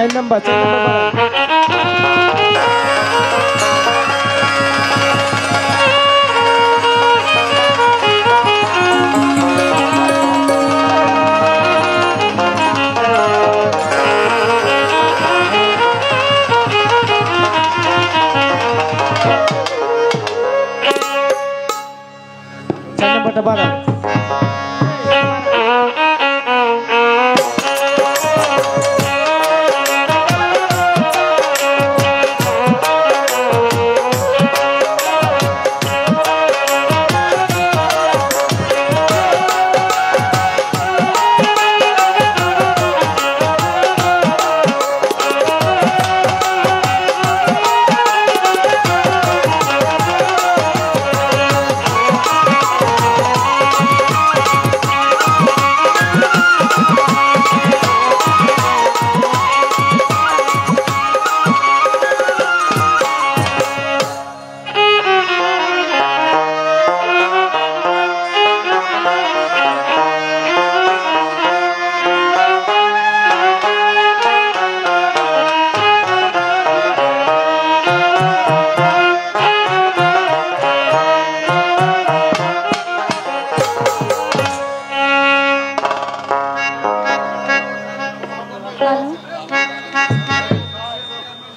4 number বাড়া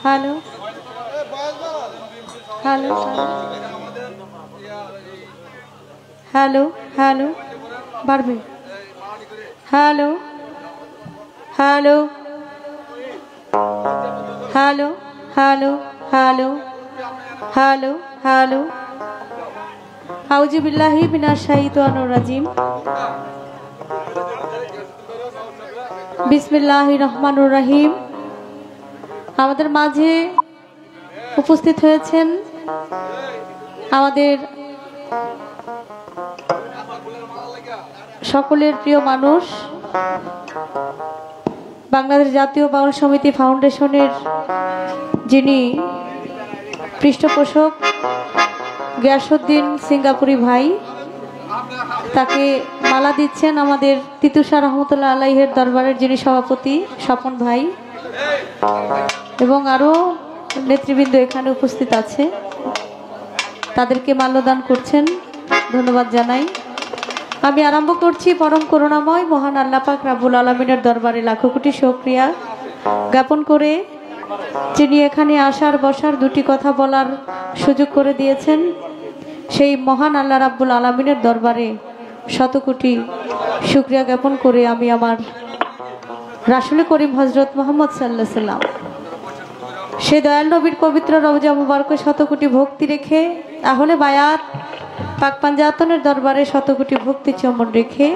hello hello hello hello बारबे hello hello hello hello hello hello hello आउज़ु बिल्लाहि मिनाश शाइतानिर रजीम बिस्मिल्लाहिर रहमानिर रहीम। আমাদের মাঝে উপস্থিত হয়েছেন আমাদের সকলের প্রিয় মানুষ বাংলাদেশ জাতীয় বাউল সমিতি ফাউন্ডেশনের যিনি পৃষ্ঠপোষক গিয়াসউদ্দিন সিঙ্গাপুরি ভাই, তাকে মালা দিচ্ছেন আমাদের তিতুষা রহমতুল্লাহ আলাইহের দরবারের যিনি সভাপতি স্বপন ভাই এবং আরো নেতৃবৃন্দ এখানে উপস্থিত আছে, তাদেরকে মাল্যদান করছেন, ধন্যবাদ জানাই। আমি আরম্ভ করছি পরম করুণাময় মহান আল্লাহ পাক রাব্বুল আলামিনের দরবারে লাখো কোটি শুকরিয়া জ্ঞাপন করে যিনি এখানে আসার বসার দুটি কথা বলার সুযোগ করে দিয়েছেন, সেই মহান আল্লাহ রাব্বুল আলামিনের দরবারে শত কোটি শুকরিয়া জ্ঞাপন করে আমি আমার রাসূল করিম হযরত মুহাম্মদ সাল্লাল্লাহু আলাইহি সাল্লাম সেই দয়াল নবীর পবিত্র রওজা মুবারকে শত কোটি ভক্তি রেখে আহলে বায়াত পাক পাঞ্জাতনের দরবারে শত কোটি ভক্তি চুম্বন রেখে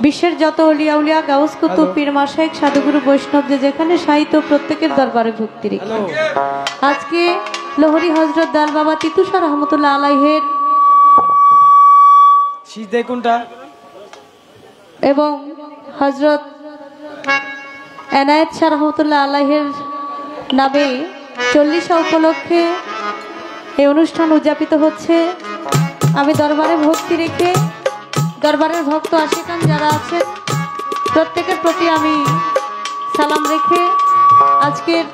বিশ্বের যত ওলিয়া উলিয়া গাউস কুতুব পীর মাশায়েখ সাধুগুরু বৈষ্ণব যে যেখানে সাহিত্য প্রত্যেকের দরবারে ভক্তি রেখে আজকে লোহরি হযরত দাল বাবা তিতুষা রহমতুল্লাহ আলাইহের কোনটা এবং হযরত এনায়েত শাহ রহমতুল্লাহ আলাইহের নামে 40 উপলক্ষে এই অনুষ্ঠান উদযাপিত হচ্ছে। আমি দরবারে ভক্তি রেখে দরবারের ভক্ত আশিকান যারা আছেন প্রত্যেকের প্রতি আমি সালাম রেখে আজকের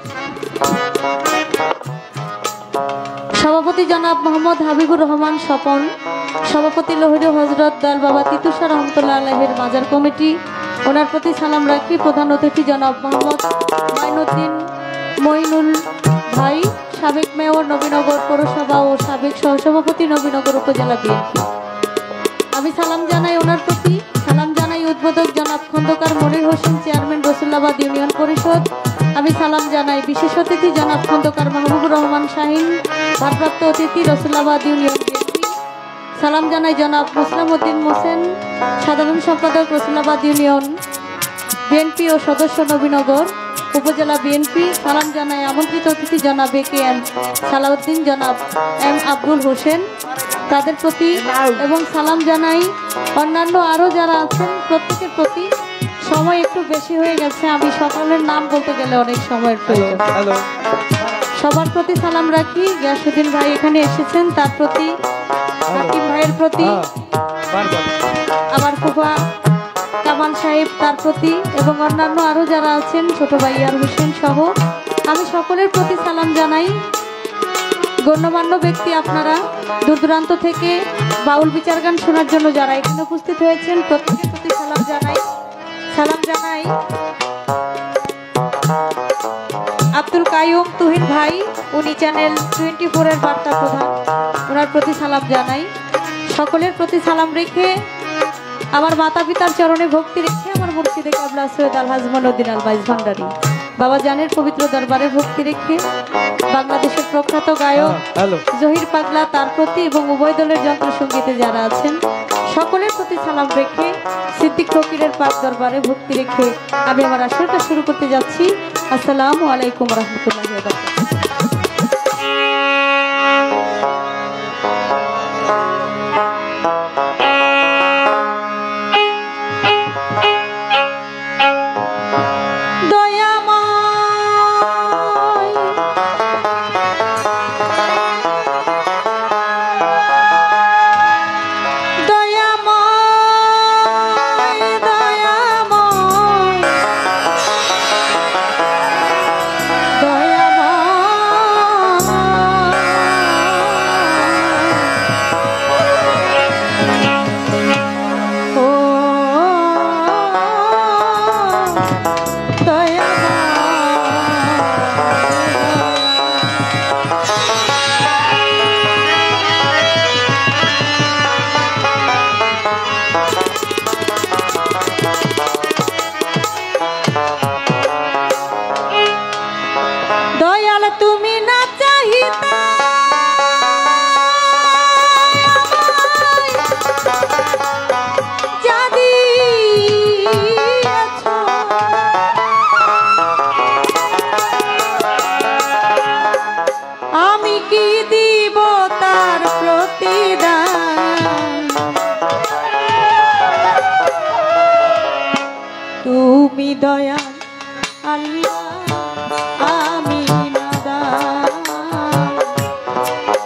সভাপতি জনাব মোহাম্মদ হাবিবুর রহমান স্বপন, সভাপতি লোহরি হযরত দাল বাবা তিতুষা রহমতুল্লাহ আলাইহের মাজার কমিটি, ওনার প্রতি সালাম রাখি। প্রধান অতিথি জনাব মোহাম্মদ মাইনুদ্দিন মঈনুল ভাই, সাবেক মেয়র নবীনগর পৌরসভা ও সাবেক সহসভাপতি নবীনগর উপজেলা বিএনপি। আমি সালাম জানাই ওনার প্রতি। সালাম জানাই উদ্বোধক জনাব খন্দকার মনির হোসেন, চেয়ারম্যান রসুল্লাবাদ ইউনিয়ন পরিষদ। আমি সালাম জানাই বিশেষ অতিথি জনাব খন্দকার মাহবুবুর রহমান শাহিন, ভারপ্রাপ্ত অতিথি রসুল্লাবাদ ইউনিয়ন বিএনপি। সালাম জানাই জনাব মুসলাম উদ্দিন মোসেন, সাধারণ সম্পাদক রসুল্লাবাদ ইউনিয়ন বিএনপি ও সদস্য নবীনগর উপজেলা বিএনপি। সালাম জানাই আমন্ত্রিত অতিথি জনাব এ.কে.এম. সালাউদ্দিন, জনাব এম আব্দুল হোসেন, তাদের প্রতি এবং সালাম জানাই অন্যান্য আরও যারা আছেন প্রত্যেকের প্রতি। সময় একটু বেশি হয়ে গেছে, আমি সকলের নাম বলতে গেলে অনেক সময়ের প্রয়োজন। সবার প্রতি সালাম রাখি। গিয়াসউদ্দিন ভাই এখানে এসেছেন, তার প্রতি, হাকিম ভাইয়ের প্রতি, আমার ফুফা কামাল সাহেব তার প্রতি এবং অন্যান্য আরও যারা আছেন ছোট ভাই আর হোসেন সহ আমি সকলের প্রতি সালাম জানাই। গণ্যমান্য ব্যক্তি আপনারা দূর দূরান্ত থেকে বাউল বিচার গান শোনার জন্য যারা এখানে উপস্থিত হয়েছেন প্রত্যেকের প্রতি সালাম জানাই। আব্দুল কাইয়ুম তুহিন ভাই, উনি চ্যানেল 24-এর বার্তা প্রধান, ওনার প্রতি সালাম জানাই। সকলের প্রতি সালাম রেখে আমার মাতা পিতার চরণে ভক্তি রেখে আমার মুর্শিদে কাবলা সৈয়দ আলহাজ মঈনুদ্দিন আল বাইস ভান্ডারী বাবা জানের পবিত্র দরবারে ভক্তি রেখে বাংলাদেশের প্রখ্যাত গায়ক জহির পাগলা তার প্রতি এবং উভয় দলের যন্ত্রসঙ্গীতে যারা আছেন সকলের প্রতি সালাম রেখে সিদ্দিক ফকিরের পাক দরবারে ভক্তি রেখে আমি আমার আসরটা শুরু করতে যাচ্ছি। আসসালামু আলাইকুম রহমতুল্লাহি ওয়া বারাকাতুহু। তুমি দয়াল আল্লাহ আমি নাদান,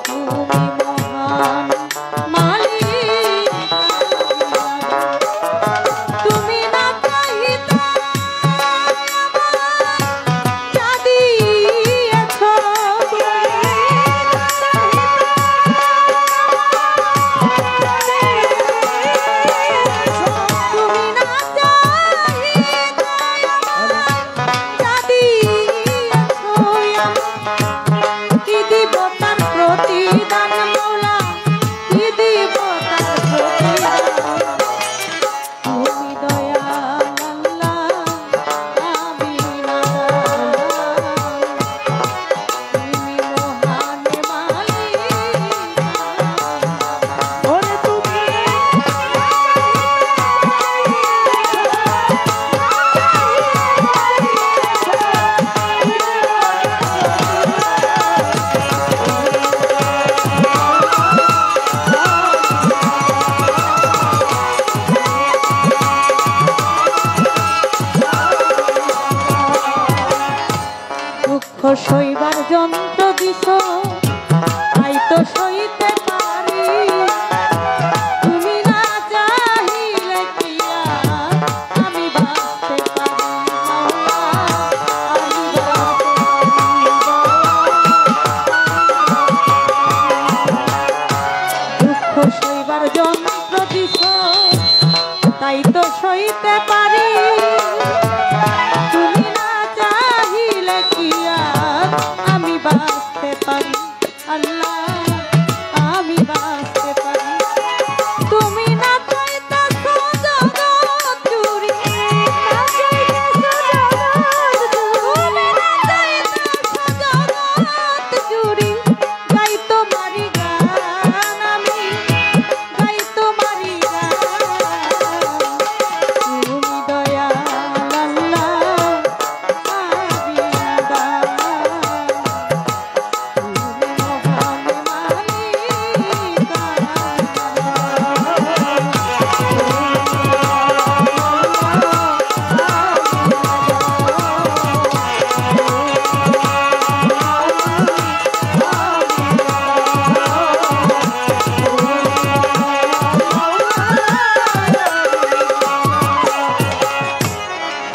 তুমি মহান মালিক, তুমি না চাহিতে যা দিয়েছ, তুমি না সইবার যন্ত্র দিছ তাই তো সইতে পারি, তুমি না চাহিলে কি আমি বাঁচতে পারি, দুঃখ সইবার যন্ত্র দিছ তাই তো সইতে পারি, তুমি না চাহিলে কি আমি বাঁচতে পারি। আল্লাহ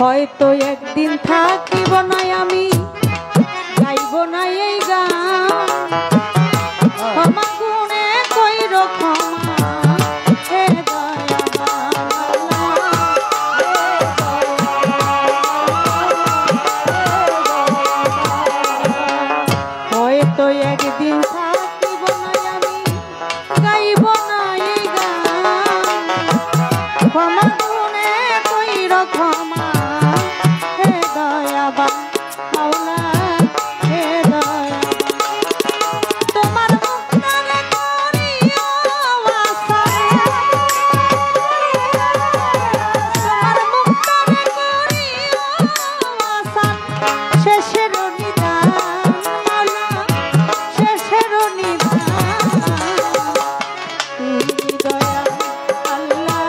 হয়তো একদিন থাকিব না আমি, গাইব না এই গান। ক্ষমা গুণে কইর ক্ষমা, হে দয়াবান। হয়তো একদিন থাকিব না আমি, গাইব না এই গান। ক্ষমা গুণে কইর ক্ষমা, হে দয়াবান মাওলা, হে দয়াবান। তোমার মুক্তারে করিও আশা, তোমার মুক্তারে করিও আশা। শেষের নিদান মাওলা, শেষের নিদান। তুমি দয়াল আল্লাহ,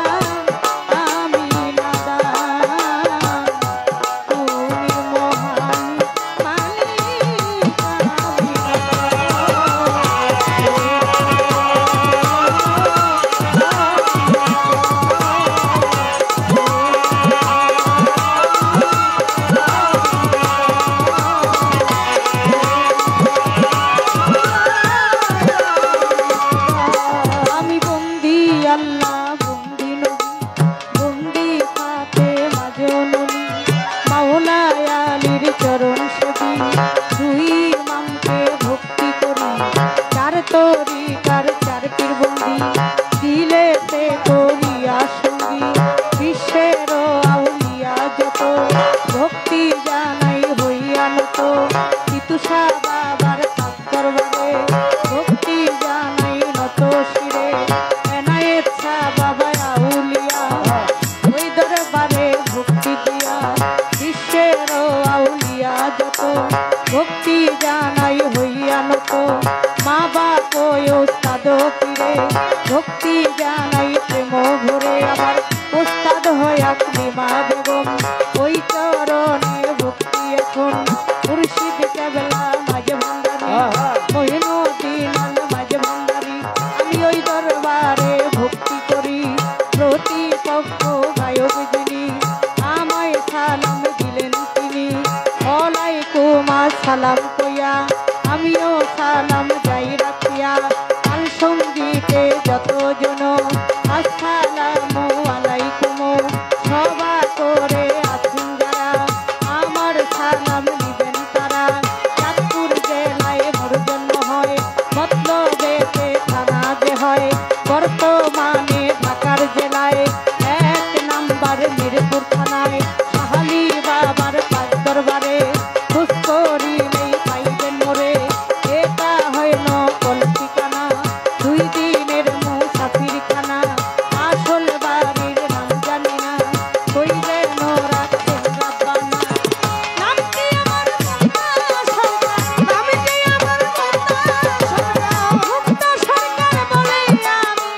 আমি নাদান। তুমি মহান মালিক, আমি আমি বন্দি আল্লাহ, বন্দি নবী, বন্দি খাতে মাজননী। মাওলা আলীর চরণ সেবী, দুই ইমামকে ভক্তি করি। চার তরিকার চার পীর বন্দি, দিলে সে করিয়া সঙ্গী। বিশ্বের আউলিয়া যত, ভক্তি জানাই হইয়া নত। তিতুষা বাবার পাক দরবারে, ভক্তি জানাই নত শিরে। এনায়েত শাহ বাবা আউলিয়া, ওই দরবারে ভক্তি দিয়া। বিশ্বের আউলিয়া যত, ভক্তি জানাই হইয়া নত। মা বাপ ওস্তাদ পীরে, ভক্তি জানাই প্রেম ভরে। আমার ওস্তাদ হয়া লিমা বেগম, ওই চরণে ভক্তি এখন। মুর্শিদ কেবলা মাঝে ভান্ডারি, মহিনুদ্দিন মাঝে ভান্ডারি। আমি ওই দরবারে ভক্তি করি। প্রতিপক্ষ গায়ক যিনি, আমায় সালাম দিলেন তিনি। ওয়ালাইকুম আসসালাম কইয়া, আমিও সালাম যাই রাখিয়া। কাল সঙ্গীতে যতজন, আসসালামু আলাইকুম। সভা করে আছেন যারা, আমার সালাম নিবেন তারা। চাঁদপুর জেলায় মোর জন্ম হয়, মতলবেতে থানা যে হয়। বর্তমানে ঢাকার জেলায়, 1 নাম্বার মিরপুর থানায়। সাহালি বাবার পাক দরবারে, খোঁজ করিলেই পাইবেন মোরে। এটা হয় নকল ঠিকানা, 2 দিনের মুসাফির খানা। আসল বাড়ির নাম জানি না, কইবেন রাখছেন রাব্বানা। নামটি আমার মুক্তা সরকার, নামটি আমার মুক্তা সরকার। মুক্তা সরকার বলে আমি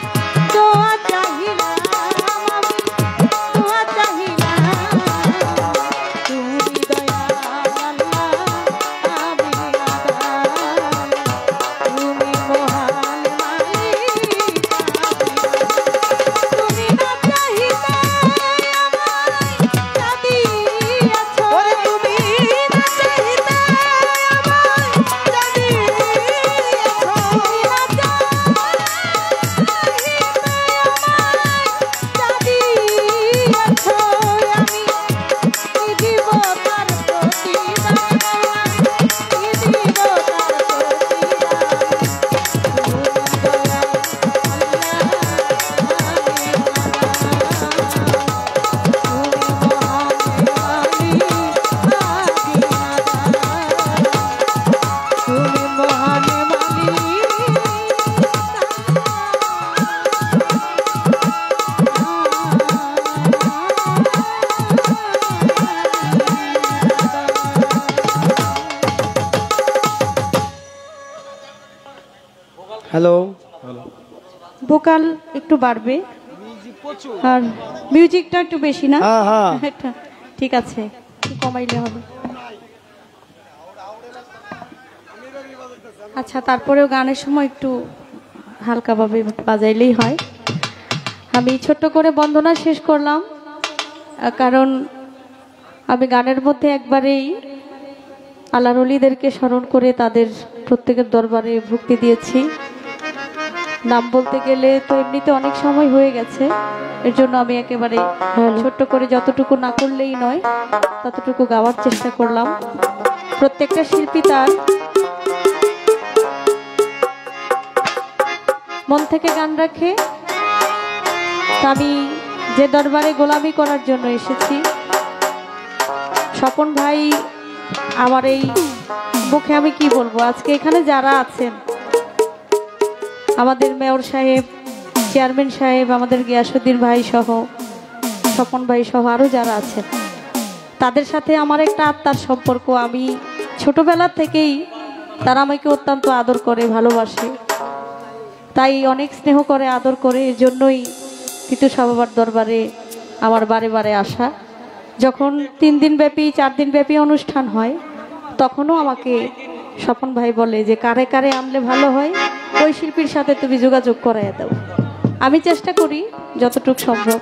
দোয়া চাহিলাম, আমি দোয়া চাহিলাম। তুমি দয়াল আল্লাহ, আমি নাদান। তুমি মহান মালিক, তুমি না চাহিতে আমায় কাঁদিয়েছ। তুমি না চাহিতে আমায় কাঁদিয়েছ। তুমি না চাহিতে আমায় কাঁদিয়েছ। আমি কি দিব তার প্রতিদান, কি দিব তার প্রতিদান। হ্যালো, ভোকাল একটু বাড়বে আর মিউজিকটা একটু বেশি না? হ্যাঁ হ্যাঁ একটা ঠিক আছে, একটু কমাইলে হবে। আচ্ছা, তারপরেও গানের সময় একটু হালকাভাবে বাজাইলেই হয়। আমি ছোট্ট করে বন্দনা শেষ করলাম, কারণ আমি গানের মধ্যে একবারেই আল্লাহর ওলিদেরকে স্মরণ করে তাদের প্রত্যেকের দরবারে ভক্তি দিয়েছি। নাম বলতে গেলে তো এমনিতে অনেক সময় হয়ে গেছে, এর জন্য আমি একেবারে ছোট্ট করে যতটুকু না করলেই নয় ততটুকু গাওয়ার চেষ্টা করলাম। প্রত্যেকটা শিল্পী তার মন থেকে গান রাখে। আমি যে দরবারে গোলামি করার জন্য এসেছি, স্বপন ভাই আমার এই মুখে আমি কি বলবো, আজকে এখানে যারা আছেন আমাদের মেয়র সাহেব, চেয়ারম্যান সাহেব, আমাদের গিয়াসুদ্দিন ভাই সহ, স্বপন ভাই সহ আরও যারা আছেন, তাদের সাথে আমার একটা আত্মার সম্পর্ক। আমি ছোটবেলা থেকেই তারা আমাকে অত্যন্ত আদর করে, ভালোবাসে, তাই অনেক স্নেহ করে, আদর করে। এর জন্যই তিতু বাবার দরবারে আমার বারে বারে আসা। যখন 3 দিন ব্যাপী 4 দিন ব্যাপী অনুষ্ঠান হয়, তখনও আমাকে স্বপন ভাই বলে যে কারে কারে আনলে ভালো হয়, ওই শিল্পীর সাথে তুমি যোগাযোগ করাইয়া দাও। আমি চেষ্টা করি যতটুকু সম্ভব।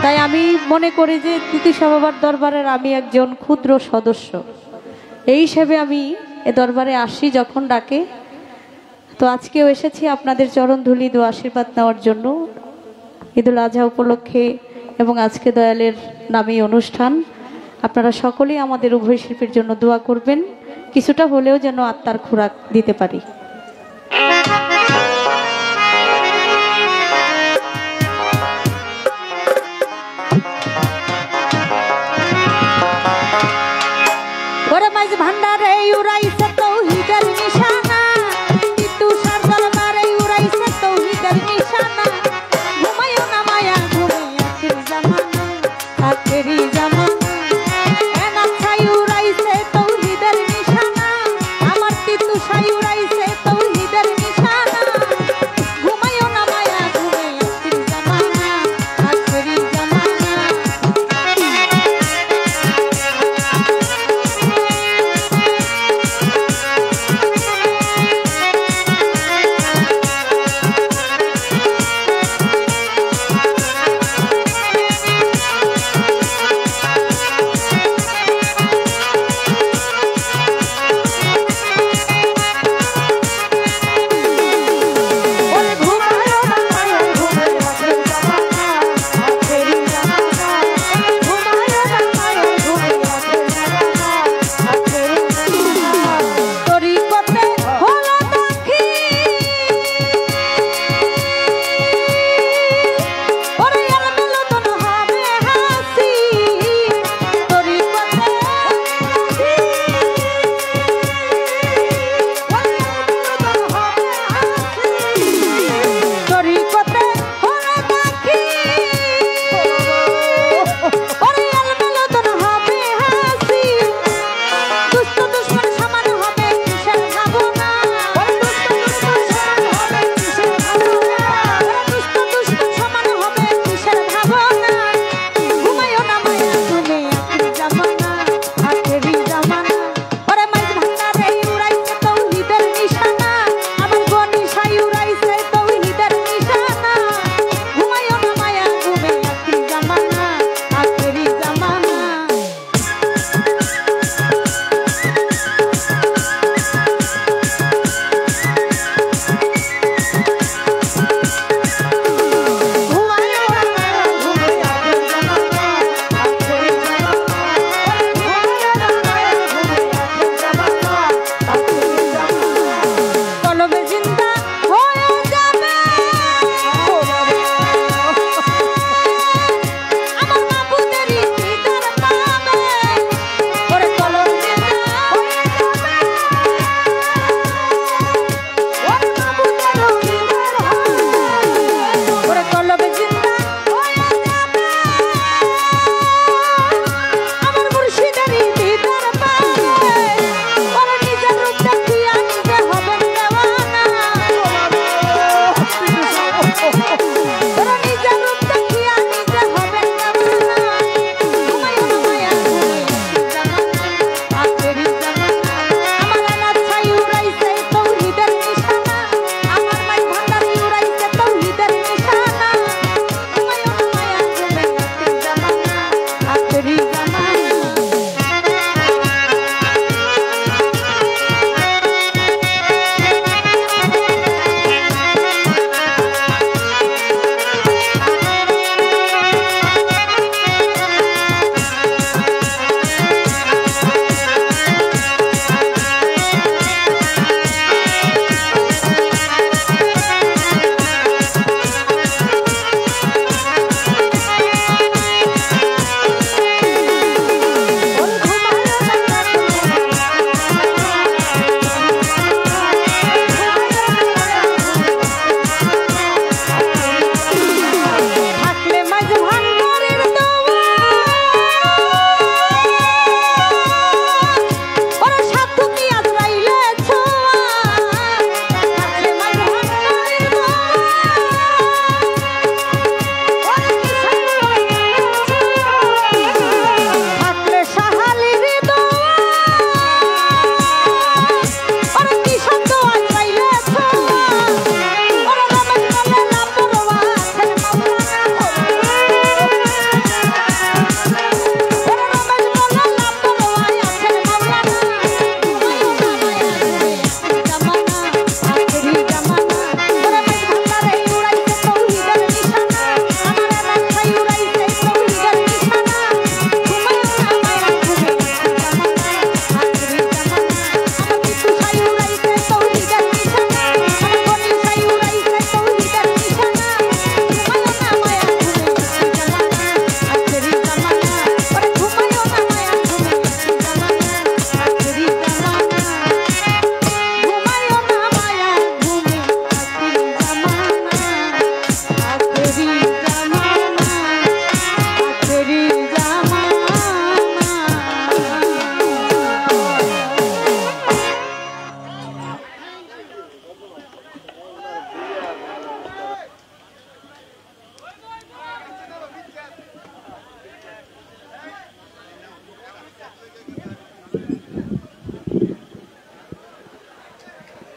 তাই আমি মনে করি যে তিতু বাবার দরবারের আমি একজন ক্ষুদ্র সদস্য, এই হিসেবে আমি এ দরবারে আসি যখন ডাকে। তো আজকেও এসেছি আপনাদের চরণ ধুলি দোয়া আশীর্বাদ নেওয়ার জন্য, ঈদুল আজহা উপলক্ষে এবং আজকে দয়ালের নামে অনুষ্ঠান। আপনারা সকলেই আমাদের উভয় শিল্পীর জন্য দোয়া করবেন, কিছুটা হলেও যেন আত্মার খোরাক দিতে পারি। ওরে মাইজ ভান্ডারে উড়াইছে তৌহিদের নিশানা, তিতু সার দরবারে উড়াইছে তৌহিদের নিশানা। ঘুমায়ও না মায়া ঘুমে আখির জামানা, আখিরি জামানা। এনা ছাই উড়াইছে তৌহিদের নিশানা, আমার তিতু সাই উড়াইছে তৌহিদের নিশানা।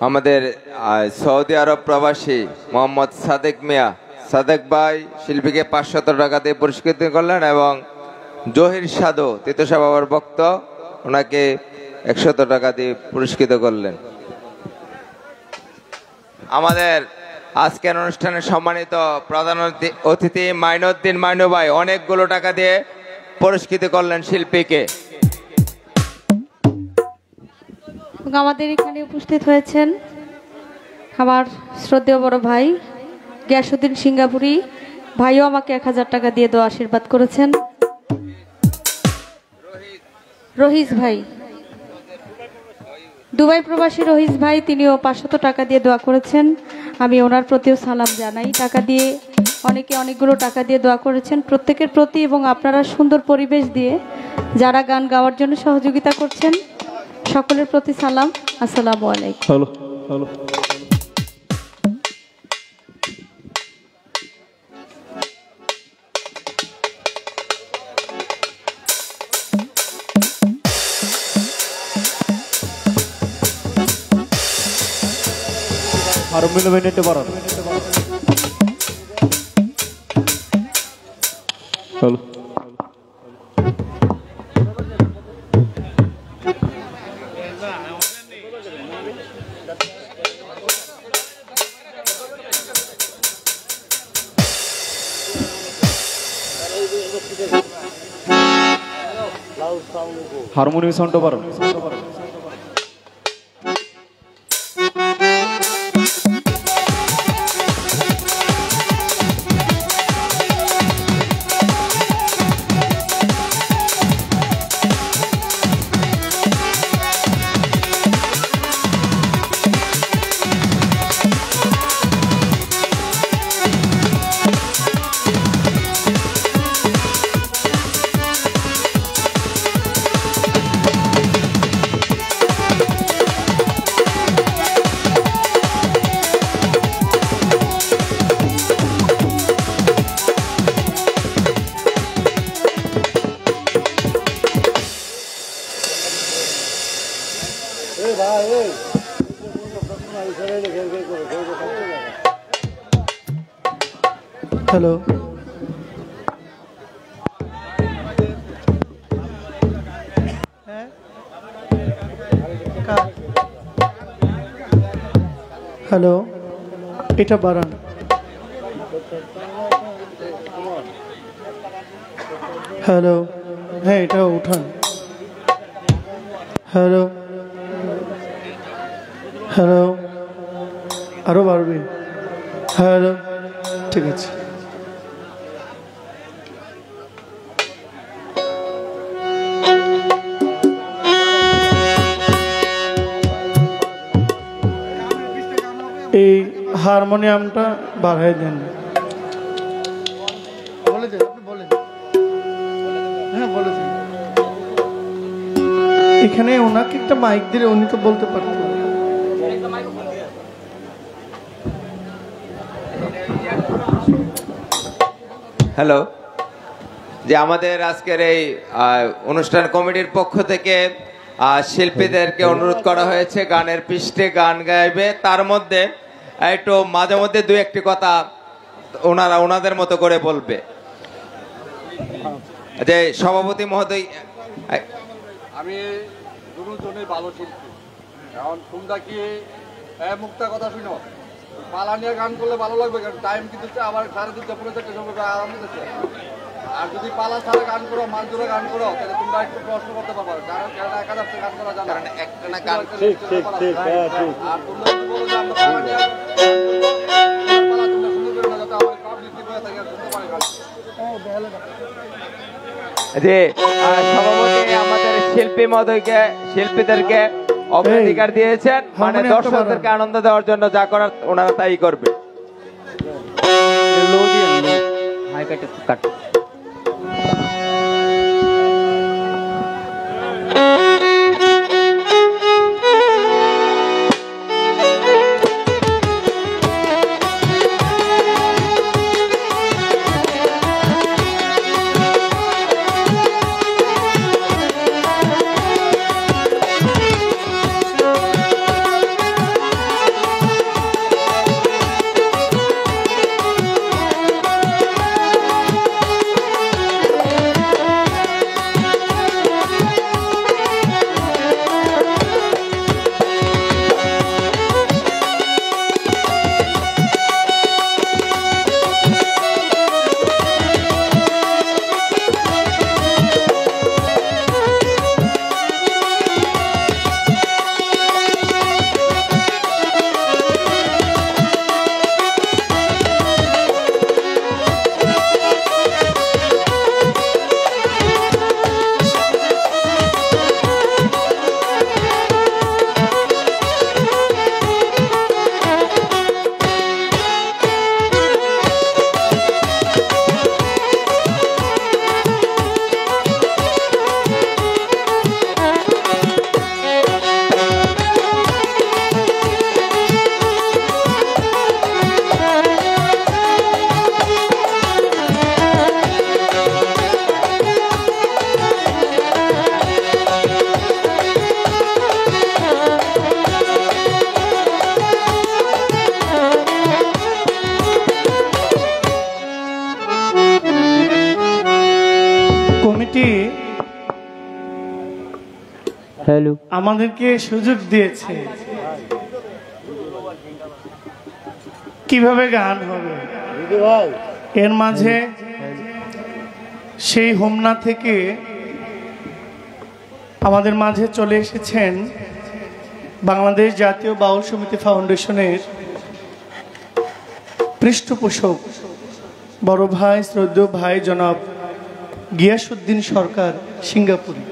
আমাদের সৌদি আরব প্রবাসী মোহাম্মদ সাদেক মিয়া, সাদেক ভাই শিল্পীকে 500 টাকা দিয়ে পুরস্কৃত করলেন এবং জহির সাধু তিতসা বাবার ভক্ত ওনাকে 100 টাকা দিয়ে পুরস্কৃত করলেন। আমাদের আজকের অনুষ্ঠানে সম্মানিত প্রধান অতিথি মাইনুদ্দিন মাইনু ভাই অনেকগুলো টাকা দিয়ে পুরস্কৃত করলেন শিল্পীকে। আমাদের এখানে উপস্থিত হয়েছেন আমার শ্রদ্ধেয় বড় ভাই গিয়াসউদ্দিন সিঙ্গাপুরি ভাইও আমাকে 1000 টাকা দিয়ে দোয়া আশীর্বাদ করেছেন। রহিস ভাই, দুবাই প্রবাসী রহিস ভাই, তিনিও 500 টাকা দিয়ে দোয়া করেছেন। আমি ওনার প্রতিও সালাম জানাই। টাকা দিয়ে অনেকে অনেকগুলো টাকা দিয়ে দোয়া করেছেন প্রত্যেকের প্রতি, এবং আপনারা সুন্দর পরিবেশ দিয়ে যারা গান গাওয়ার জন্য সহযোগিতা করছেন সকলের প্রতি সালাম, আসসালামু আলাইকুম। Hello hello. আর মিনিট বাড়ান। হ্যালো। হারমোনিয়াম সাউন্ডটা বাড়ান। হ্যালো। হ্যালো, এটা বাড়ান। হ্যালো, হ্যাঁ এটা উঠান। হ্যালো হ্যালো, আরো বাড়বে। হ্যালো, ঠিক আছে। এই হারমোনিয়ামটা বাড়াই দেন। বলে দেন, আপনি বলেন। হ্যাঁ বলে দেন। এখানে ওনাকে একটা মাইক দিলে উনি তো বলতে পারতেন। হ্যালো, যে আমাদের আজকের এই অনুষ্ঠান কমিটির পক্ষ থেকে শিল্পীদেরকে অনুরোধ করা হয়েছে গানের পৃষ্ঠে গান গাইবে, তার মধ্যে একটু মাঝে মধ্যে দুই একটি কথা ওনারা ওনাদের মতো করে বলবে। যে সভাপতি মহোদয়, আমি দুজনের ভালো শিল্পী, এখন তোমরা কি মুক্তার কথা শুনো, পালা নিয়ে গান করলে ভালো লাগবে, কারণ টাইম কিন্তু আবার 2:30 পুরো 4টে সময় আরাম দিতেছে। আর যদি পালা ছাড়া গান করো, মান ধরে গান করো, তাহলে তোমরা একটু প্রশ্ন করতে পারবে, কারণ একাদশে গান করা জানা একটা না গান। আর তোমরা যদি বলো যে আমরা পালা নিয়ে পালা তোমরা শুরু করে না, যাতে আমার পাবলিক হয়ে থাকে আর শুনতে পারে গান। যে সভাপতি আমাদের শিল্পী মহোদয়কে শিল্পীদেরকে অগ্রাধিকার দিয়েছেন, মানে দর্শকদেরকে আনন্দ দেওয়ার জন্য যা করার ওনারা তাই করবে। হ্যালো, আমাদেরকে সুযোগ দিয়েছে। কিভাবে গান হবে এর মাঝে সেই হোমনা থেকে আমাদের মাঝে চলে এসেছেন বাংলাদেশ জাতীয় বাউল সমিতি ফাউন্ডেশনের পৃষ্ঠপোষক বড় ভাই, শ্রদ্ধেয় ভাই জনাব গিয়াসউদ্দিন সরকার সিঙ্গাপুরি।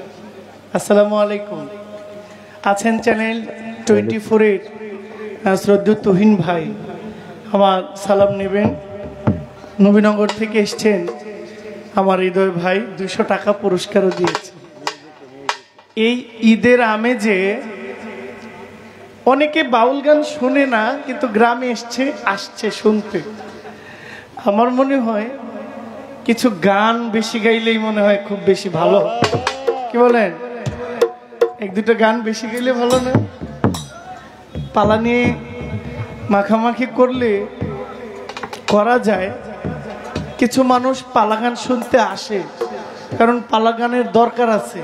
আসসালামু আলাইকুম। আছেন চ্যানেল 24-এর শ্রদ্ধেয় তুহিন ভাই, আমার সালাম নেবেন। নবীনগর থেকে এসছেন আমার হৃদয় ভাই, 200 টাকা পুরস্কারও দিয়েছে। এই ঈদের আমেজে অনেকে বাউল গান শোনে না, কিন্তু গ্রামে আসছে শুনতে। আমার মনে হয় কিছু গান বেশি গাইলেই মনে হয় খুব বেশি ভালো। কি বলেন? 1-2টা গান বেশি গাইলে ভালো না? পালা নিয়ে মাখামাখি করলে করা যায়। কিছু মানুষ পালা গান শুনতে আসে, কারণ পালা গানের দরকার আছে।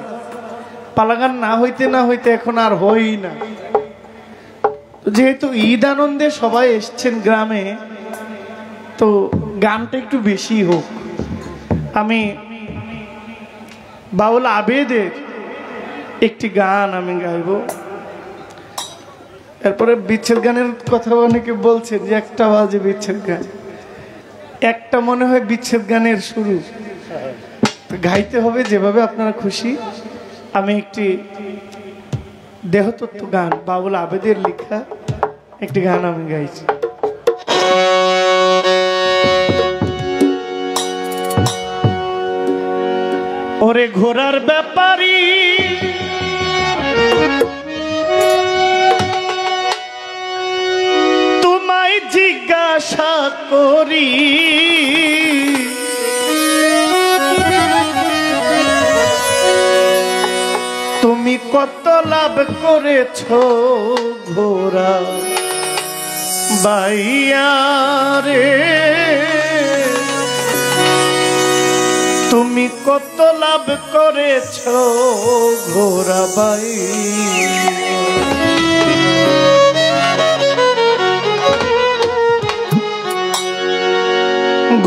পালা গান না হইতে এখন আর হই না। যেহেতু ঈদ আনন্দে সবাই এসছেন গ্রামে, তো গানটা একটু বেশি হোক। আমি বাউল আবেদের একটি গান আমি গাইব। এরপরে বিচ্ছেদ গানের কথা অনেকে বলছেন যে 1টা বাজে বিচ্ছেদ গান। 1টা মনে হয় বিচ্ছেদ গানের শুরু। গাইতে হবে যেভাবে আপনারা খুশি। আমি একটি দেহতত্ত্ব গান, বাউল আবেদের লেখা একটি গান আমি গাইছি। ওরে ঘোড়ার ব্যাপারী, তোমায় জিজ্ঞাসা করি, তুমি কত লাভ করেছ ঘোড়া বাইয়া রে, তুমি কত লাভ করেছ ঘোড়া বাই।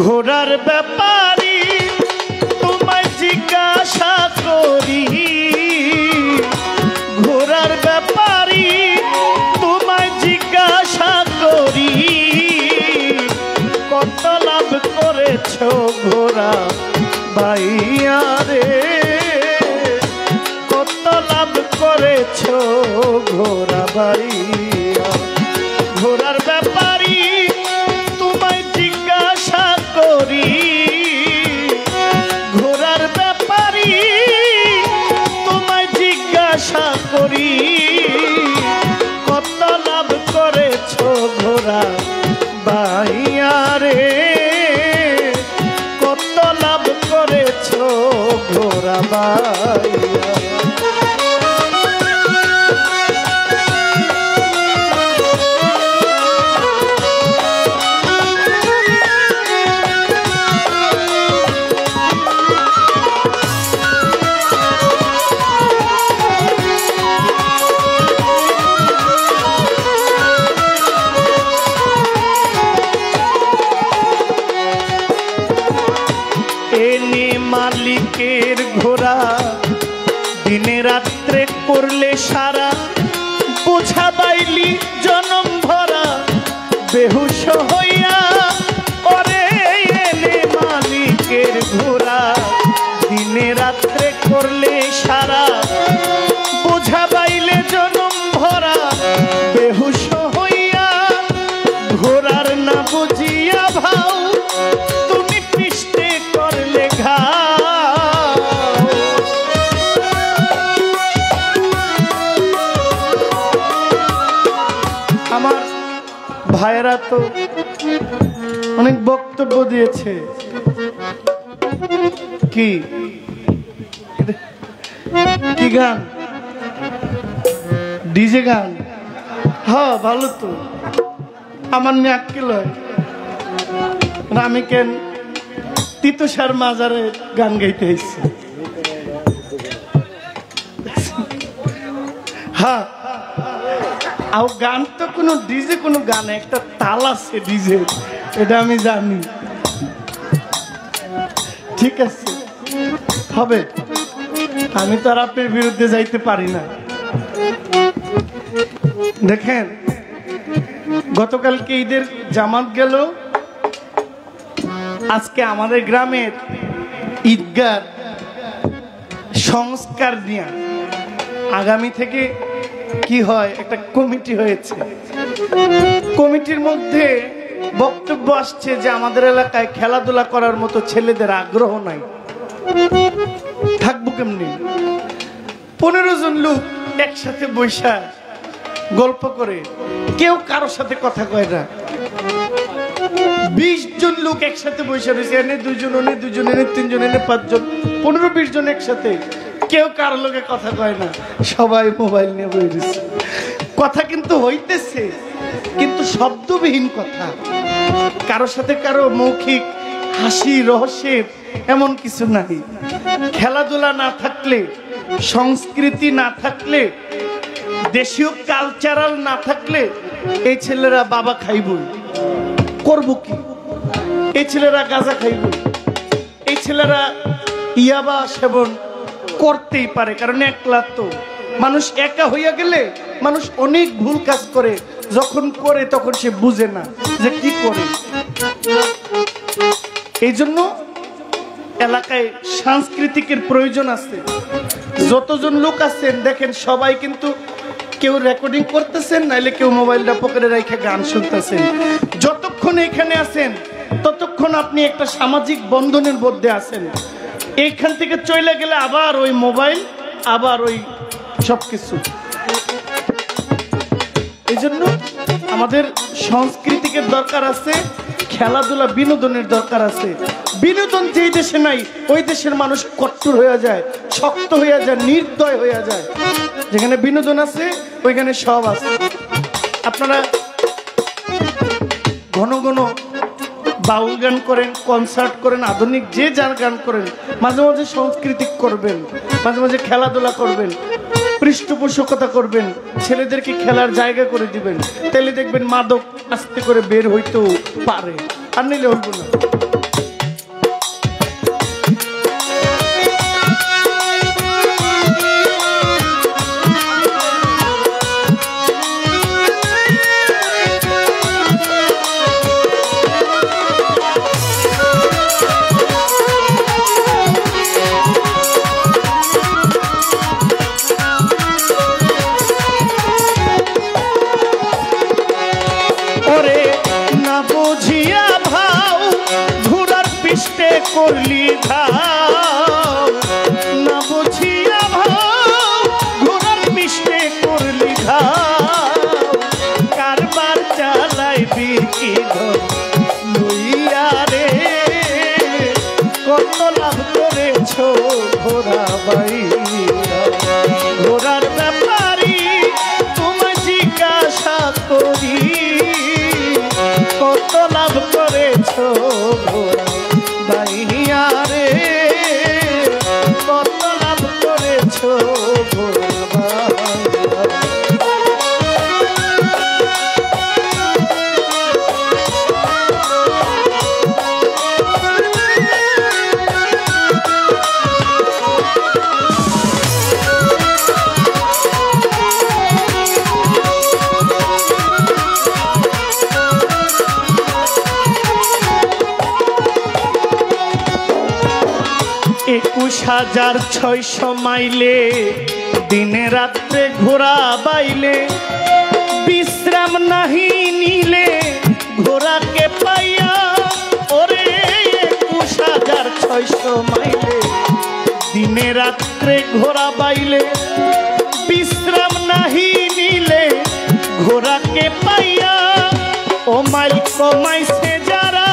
ঘোড়ার ব্যাপারী তোমায় জিজ্ঞাসা করি, ঘোড়ার ব্যাপারী তোমায় জিজ্ঞাসা করি, কত লাভ করেছ ঘোড়া বাইয়া রে, কত লাভ করেছ ঘোড়া বাইয়া। ঘোড়ার ব্যাপারী তোমায় জিজ্ঞাসা করি, ঘোড়ার ব্যাপারী তোমায় জিজ্ঞাসা করি, কত লাভ করেছ ঘোড়া বাইয়া রে, কত লাভ করেছ ঘোড়া বাইয়া। মালিকের ঘোড়া দিনে রাত্রে করলে সারা, বোঝা বাইলি জনম ভরা বেহুশ হইয়া। ওরে এনে মালিকের ঘোড়া দিনে রাত্রে করলে সারা, বোঝা বাইলে জনম ভরা বেহুশ হইয়া। ঘোড়ার না বুঝিয়া ভাও তুমি পৃষ্ঠে করলে ঘা। আমার ভাইয়েরা তো অনেক বক্তব্য দিয়েছে। কি কি গান? ডিজে গান? হ্যাঁ, ভালো তো। আমার নিয়ে আক্কেল হয়, আমি কেন তিতুষার মাজারে গান গাইতে এসেছি। হ্যাঁ, আর গান তো কোনো ডিজে, কোনো গান একটা তাল আছে ডিজে, এটা আমি জানি। ঠিক আছে, হবে। আমি তো আর আপনার বিরুদ্ধে যাইতে পারি না। দেখেন, গতকালকে ঈদের জামাত গেল, আজকে আমাদের গ্রামের ঈদগাহ সংস্কার নিয়ে আগামী থেকে কি হয়, একটা কমিটি হয়েছে। কমিটির মধ্যে বক্তব্য আসছে যে আমাদের এলাকায় খেলাধুলা করার মতো ছেলেদের আগ্রহ নাই। থাকবো কেমনি? 15 জন লোক একসাথে বৈশা গল্প করে, কেউ কারোর সাথে কথা কয় না। 20 জন লোক একসাথে বৈশা রয়েছে, এনে 2 জন, এনে 2 জন, এনে 3 জন, এনে 5 জন, 15-20 জন একসাথে, কেউ কারোর লোকে কথা কয় না, সবাই মোবাইল নিয়ে বই রয়েছে। কথা কিন্তু হইতেছে, কিন্তু শব্দবিহীন কথা, কারোর সাথে কারো মৌখিক হাসি রহস্যের এমন কিছু নাই। খেলাধুলা না থাকলে, সংস্কৃতি না থাকলে, দেশীয় কালচারাল না থাকলে এই ছেলেরা বাবা খাইব, করব কি? এই ছেলেরা গাঁজা খাইব, এই ছেলেরা ইয়াবা সেবন করতেই পারে, কারণ একলা তো মানুষ একা হইয়া গেলে মানুষ অনেক ভুল কাজ করে, যখন করে তখন সে বুঝে না যে কি করে। এই জন্য এলাকায় সাংস্কৃতিকের প্রয়োজন আছে। যতজন লোক আছেন দেখেন, সবাই কিন্তু কেউ রেকর্ডিং করতেছেন, নাইলে কেউ মোবাইলটা পকেটে রেখে গান শুনতেছেন। যতক্ষণ এখানে আছেন ততক্ষণ আপনি একটা সামাজিক বন্ধনের মধ্যে আছেন। এইখান থেকে চলে গেলে আবার ওই মোবাইল, আবার ওই সবকিছু। এই জন্য আমাদের সংস্কৃতিকের দরকার আছে, খেলাধুলা বিনোদনের দরকার আছে। বিনোদন যেই দেশে নাই ওই দেশের মানুষ কট্টর হয়ে যায়, শক্ত হয়ে যায়, নির্দয় হয়ে যায়। যেখানে বিনোদন আছে ওইখানে সব আছে। আপনারা ঘন ঘন বাউল গান করেন, কনসার্ট করেন, আধুনিক যে যার গান করেন, মাঝে মাঝে সাংস্কৃতিক করবেন, মাঝে মাঝে খেলাধুলা করবেন, পৃষ্ঠপোষকতা করবেন, ছেলেদেরকে খেলার জায়গা করে দিবেন, তাহলে দেখবেন মাদক আস্তে করে বের হইতেও পারে, আর নিলে হইব না। করলি ধাও না বুঝিয়া ভাও, ঘোড়ার পিষ্টে করলি ধাও, কারবার চালাইবি কি লইয়া রে, কত লাভ করেছ ঘোড়া বাইরা। ঘোড়ার ব্যাপারী তোমায় জিজ্ঞাসা করি, কত লাভ করেছ ঘোড়া বাইয়া রে, কত লাভ করেছ ঘোড়া বাইয়া। একুশ 21,600 মাইলে দিনে রাত্রে ঘোড়া বাইলে, বিশ্রাম নাহি নিলে ঘোড়াকে পাইয়া। ওরে 21,600 মাইলে দিনে রাত্রে ঘোড়া বাইলে, বিশ্রাম নাহি নিলে ঘোড়াকে পাইয়া। ও মাইল কমাইছে যারা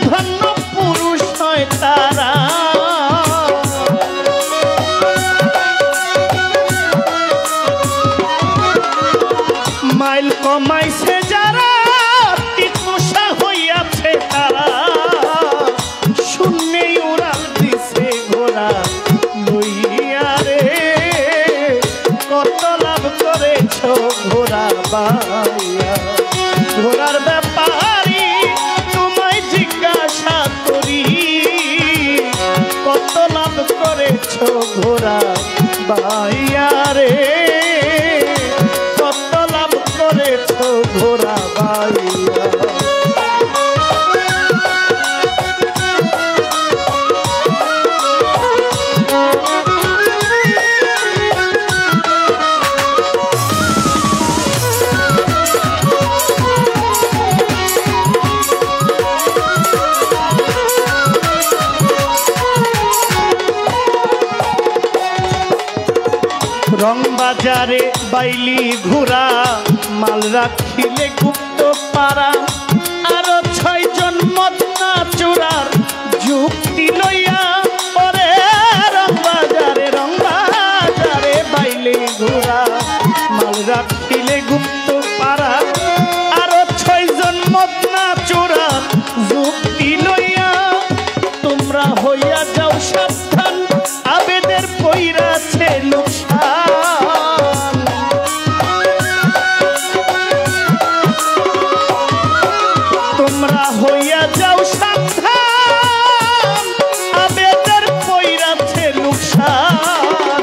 ধন্য পুরুষ হয় তারা, মাইল কমাইছে যারা টিকুষা হইয়াছে তারা, শূন্যেই উড়াল দিছে ঘোড়া লইয়া রে, কত লাভ করে ঘোড়া বাইয়া। ঘোড়ার ব্যাপারী তোমায় জিজ্ঞাসা করি, কত লাভ করেছ ঘোড়া বাইয়া রে, কত লাভ করেছ ঘোড়া বাইয়া। রং বাজারে বাইলি ঘোড়া, মাল রাখিলে গুপ্ত পাড়া, আরো 6 জন মদনা চোরার যুক্তি লইয়া, ওরে রং বাজারে বাইলি ঘোড়া, মাল রাখিলে গুপ্ত পাড়া, আরো 6 জন মদনা চোরার যুক্তি লইয়া, তোমরা হইয়া যাও সাবধান, আবেদের পইরাছে লোকসান। তোমরা হইয়া যাও সাবধান, আবেদের পইরাছে লোকসান।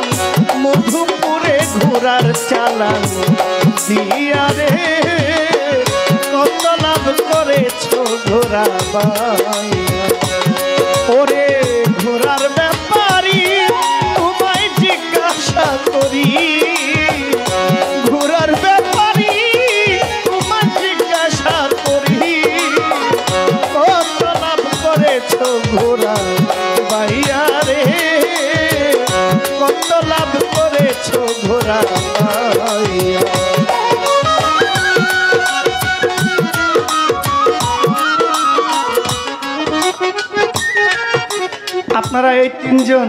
মধুপুরে ঘোড়ার চালান দিয়া রে, কত লাভ করেছ ঘোড়া বাইয়া। ওরে ঘোড়ার ব্যাপারী তোমায় জিজ্ঞাসা করি, ঘোড়ার ব্যাপারী তোমায় জিজ্ঞাসা করি, কত লাভ করেছ ঘোড়া বাইয়া রে, কত লাভ করেছ ঘোড়া বাইয়া। আপনারা এই 3 জন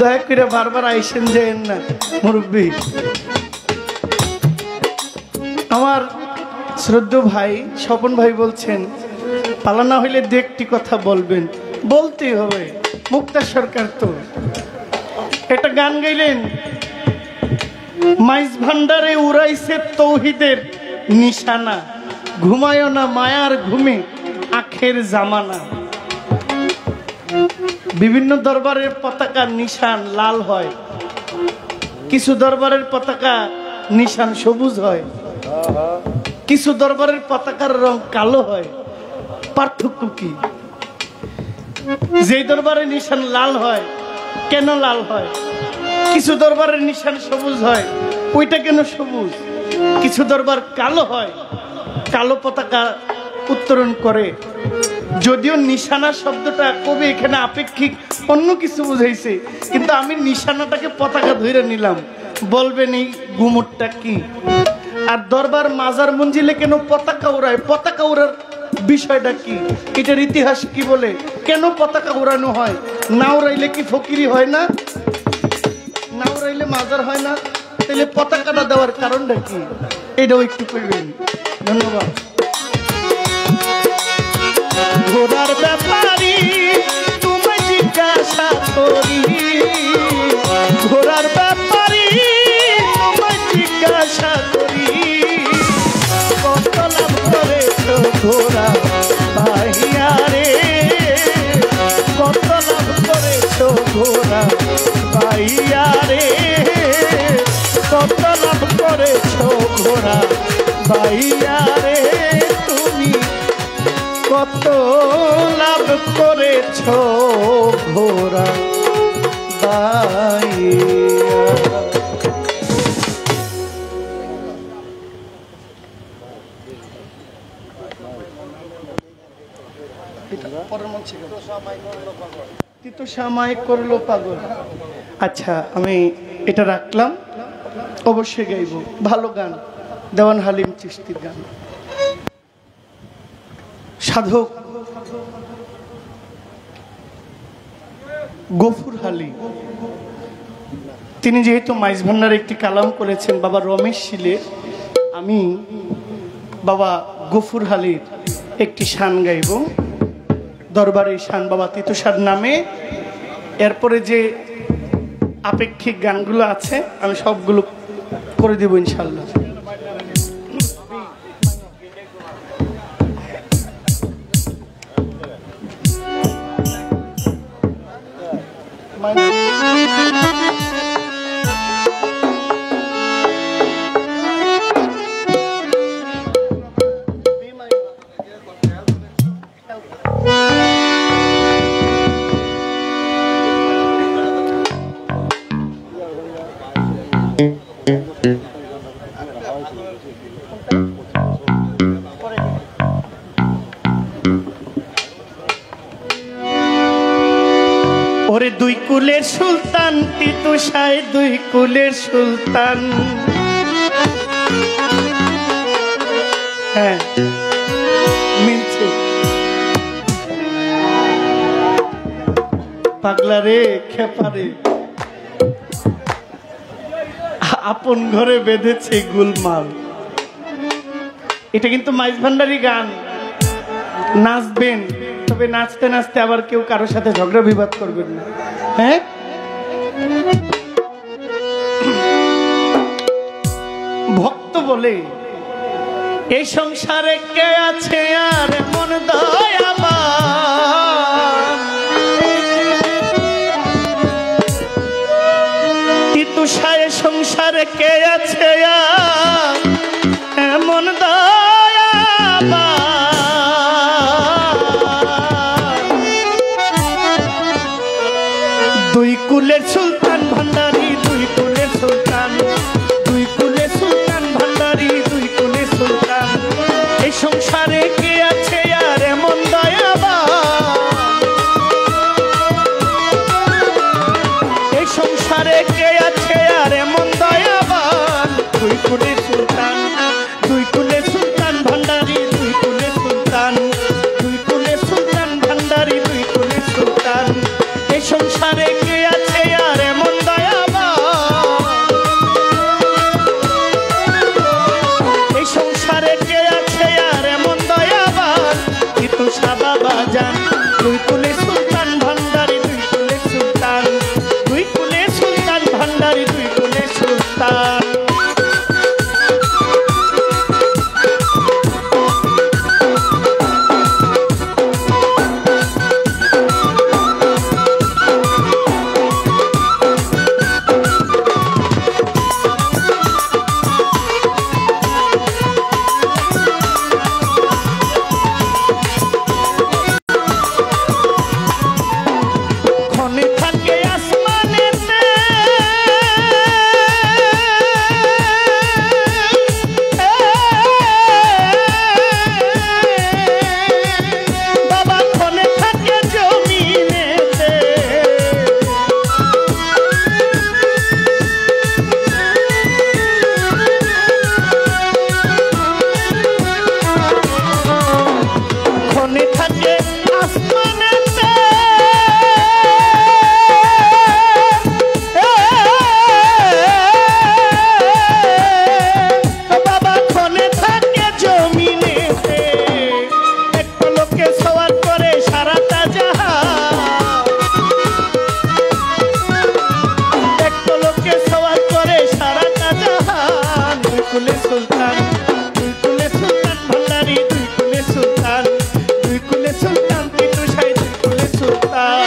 দয়া করে বারবার আইসেন যেন না মুরব্বী। আমার শ্রদ্ধ ভাই স্বপন ভাই বলছেন পালা না হইলে দেখটি কথা বলবেন, বলতেই হবে। মুক্তা সরকার তো একটা গান গাইলেন, মাইজ ভান্ডারে উড়াইছে তৌহিদের নিশানা, ঘুমায় না মায়ার ঘুমে আখের জামানা। বিভিন্ন দরবারের পতাকার নিশান লাল হয়, কিছু দরবারের পতাকা নিশান সবুজ হয়, কিছু দরবারের পতাকার রং কালো হয়। পার্থক্য কি? যে দরবারের নিশান লাল হয় কেন লাল হয়? কিছু দরবারের নিশান সবুজ হয়, ওইটা কেন সবুজ? কিছু দরবার কালো হয়, কালো পতাকা উত্তোলন করে। যদিও নিশানা শব্দটা কবি এখানে আপেক্ষিক অন্য কিছু বুঝাইছে, কিন্তু আমি নিশানাটাকে পতাকা ধরে নিলাম। বলবেন এই গুমুটটা কি? আর দরবার মাজার মঞ্জিলে কেন পতাকা উড়ায়? পতাকা উড়ার বিষয়টা কি? এটার ইতিহাস কি বলে? কেন পতাকা উড়ানো হয়? না উড়াইলে কি ফকিরি হয় না? না উড়াইলে মাজার হয় না? তাহলে পতাকাটা দেওয়ার কারণটা কি? এটাও একটু কইবেন। ধন্যবাদ। ঘোড়ার ব্যাপারী তোমায় জিজ্ঞাসা করি, ঘোড়ার ব্যাপারী তোমায় জিজ্ঞাসা করি, কত লাভ করেছ ঘোড়া বাইয়া রে, কত লাভ করেছ ঘোড়া বাইয়া রে, কত লাভ করেছ ঘোড়া বাইয়া রে। তুমি কত লাভ করেছ ঘোড়া বাইয়া। তিতসামাই করলো পাগল। আচ্ছা, আমি এটা রাখলাম, অবশ্যই গাইব। ভালো গান, দেওয়ান হালিম চিশতির গান। সাধক গফুর হালি, তিনি যেহেতু মাইজ ভান্ডারে একটি কালাম করেছেন বাবা রমেশ শিলের, আমি বাবা গফুর হালির একটি শান গাইব, দরবারে শান বাবা তিতুসার নামে। এরপরে যে আপেক্ষিক গানগুলো আছে আমি সবগুলো করে দেব ইনশাল্লাহ। ওরে দুই কুলের সুলতান তিতু সাই, দুই কুলের সুলতান। হ্যাঁ মিলছে। পাগলা রে খেপারে আপন ঘরে বেঁধেছে গুলমাল। এটা কিন্তু মাইজ ভান্ডারি গান। নাচবেন, তবে নাচতে নাচতে আবার কেউ কারোর সাথে ঝগড়া বিবাদ করবেন না। হ্যাঁ ভক্ত বলে এই সংসারে কে আছে আর মন দয়াবান। তিতুষায় সংসারে কে আছে আর এমন দয়াবান। দুই কুলের সুলতান ভান্ডারি, দুই কুলের সুলতান, দুই কুলের সুলতান ভান্ডারি, দুই কুলের সুলতান। এই সংসারে কে আছে আর এমন দয়াবান। এই সংসারে কে আছে আর এমন দয়াবান। দুই কুলের সুলতান, দুই কুলের সুলতান ভান্ডারি, দুই কুলের সুলতান, দুই কুলের সুলতান ভান্ডারি, দুই কুলের সুলতান। এই সংসারে কে আছে আর এমন দয়াবান। এই সংসারে কে আছে আর এমন দয়াবান। কিন্তু সাবা বাজান দুই কুলের সুলতান ভান্ডারি, দুই কুলের সুলতান, দুই কুলের সুলতান ভান্ডারি, দুই কুলের সুলতান। ক্ষণে থাকে আসমানেতে বাবা, ক্ষণে থাকে জমিনেতে। ক্ষণে থাকে আসমানেতে বাবা, ক্ষণে থাকে জমিনেতে। একটু লোকে সওয়ার করে সারাটা জাহান। একটু লোকে সওয়ার করে সারাটা জাহান। দুই কুলের সুলতান, দুই কুলের সুলতান ভান্ডারি, দুই কুলের সুলতান, দুই কুলের সুলতান তিতুষাই, দুই কুলের সুলতান।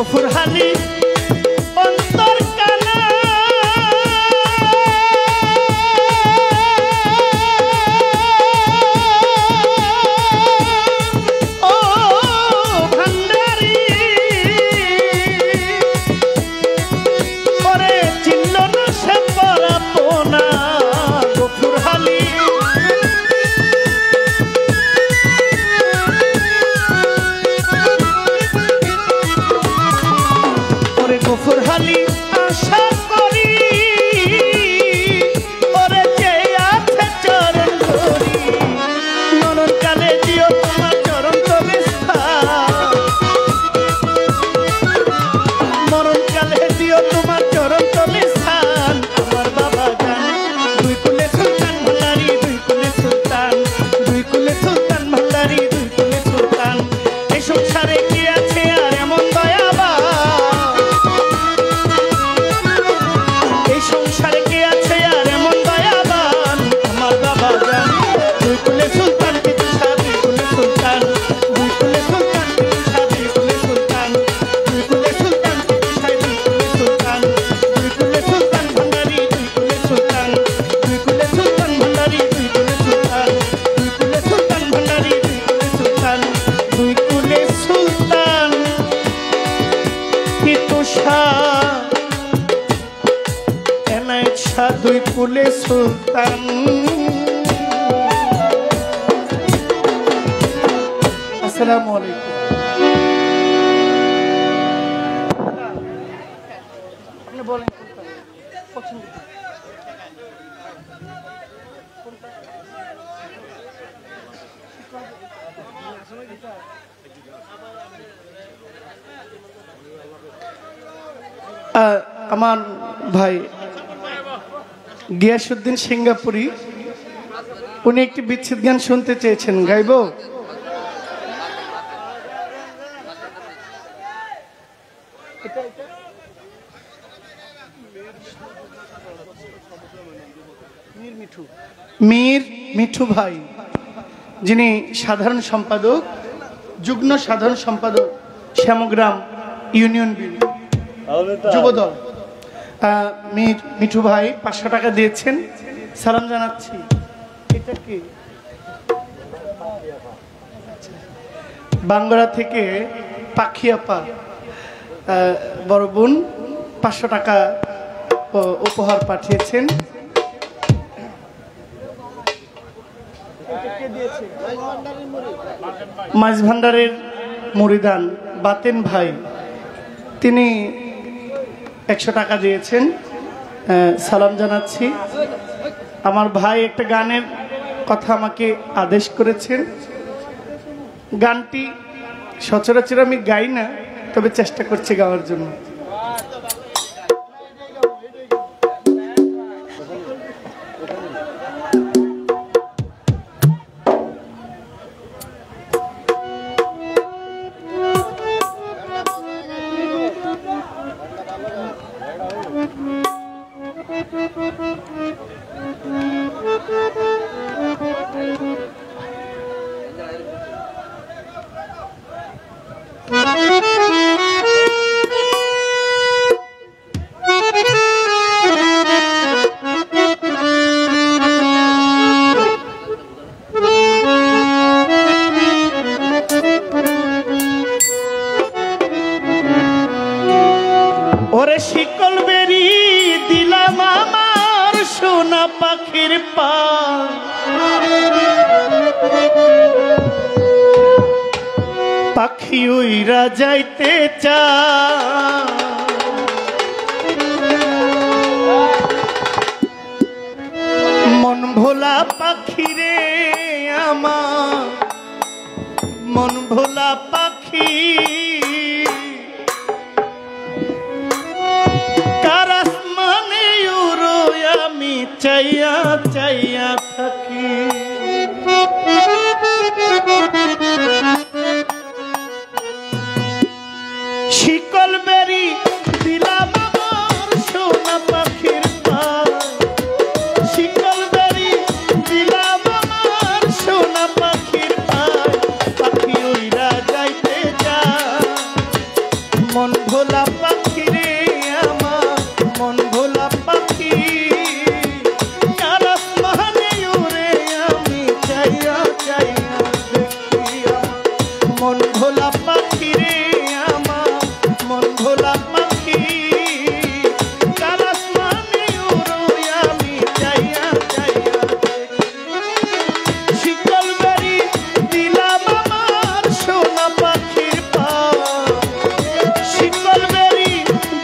গফুরহালি অন্তর কানা ও ভান্ডারি ওরে চিনল না সে পরাপনা গফুরহালি গফুরহালি আশা করি ওরে যে আছে চরণ ধরি মরণ কালে দিও তোমার চরণ তলে স্থান মরণ কালে দিও তোমার চরণ তলে স্থান আমার বাবা জান দুই কুলে সুলতান ভান্ডারি দুই কুলে সুলতান দুই কুলে সুলতান ভান্ডারি দুই কুলে সুলতান এই সংসারে কি আছে আর এমন দয়াবা সংসারে কে আছে আর এমন দয়াবান আমার বাবা জান দুই কুলে সুলতান পিতুষা দুই কুলে সুলতান দুই কুলে সুলতান পিতুষা দুই কুলে সুলতান দুই কুলে সুলতান পিতুষা দুই কুলে সুলতান দুই কুলে সুলতান ভান্ডারি দুই কুলে সুলতান দুই কুলে সুলতান ভান্ডারি দুই কুলে সুলতান দুই কুলে সুলতান ভান্ডারি দুই কুলে সুলতান দুই কুলে সুলতান পিতুষা দুই কুলে সুলতান আসসালামু আলাইকুম আপনি বলেন পছন্দ আমার ভাই গিয়াসউদ্দিন সিঙ্গাপুরি উনি একটি বিচ্ছেদ গান শুনতে চেয়েছেন, গাইব? মীর মিঠু ভাই, যিনি সাধারণ সম্পাদক, যুগ্ম সাধারণ সম্পাদক শ্যামগ্রাম ইউনিয়ন যুবদল। মীর মিঠু ভাই 500 টাকা দিয়েছেন, সালাম জানাচ্ছি। এটা কি বাঙ্গরা থেকে পাখিয়াপা বড় বোন 500 টাকা উপহার পাঠিয়েছেন। মাছ ভান্ডারের মুরিদান বাতেন ভাই, তিনি 100 টাকা দিয়েছেন, সালাম জানাচ্ছি। আমার ভাই একটা গানের কথা আমাকে আদেশ করেছেন। গানটি সচরাচর আমি গাই না, তবে চেষ্টা করছি গাওয়ার জন্য। ওরে শিকল বেরি দিলাম আমার সোনা পাখির পায়, পাখি উইরা যাইতে চায়, মন ভোলা পাখি রে আমার, মন ভোলা পাখি, আমি চাইয়া চাইয়া থাকি। শিকল বেরি দিলাম আমার সোনা পাখির পায়, শিকল বেরি দিলাম আমার সোনা পাখির পায়, পাখি উইরা যাইতে যায়, মন ভোলা পাখি রে আমার মন ভোলা পাখি কার আসমানে উড়োই আমি চাইয়া চাইয়া শিকল বেরি দিলাম আমার সোনা পাখির পা শিকল বেরি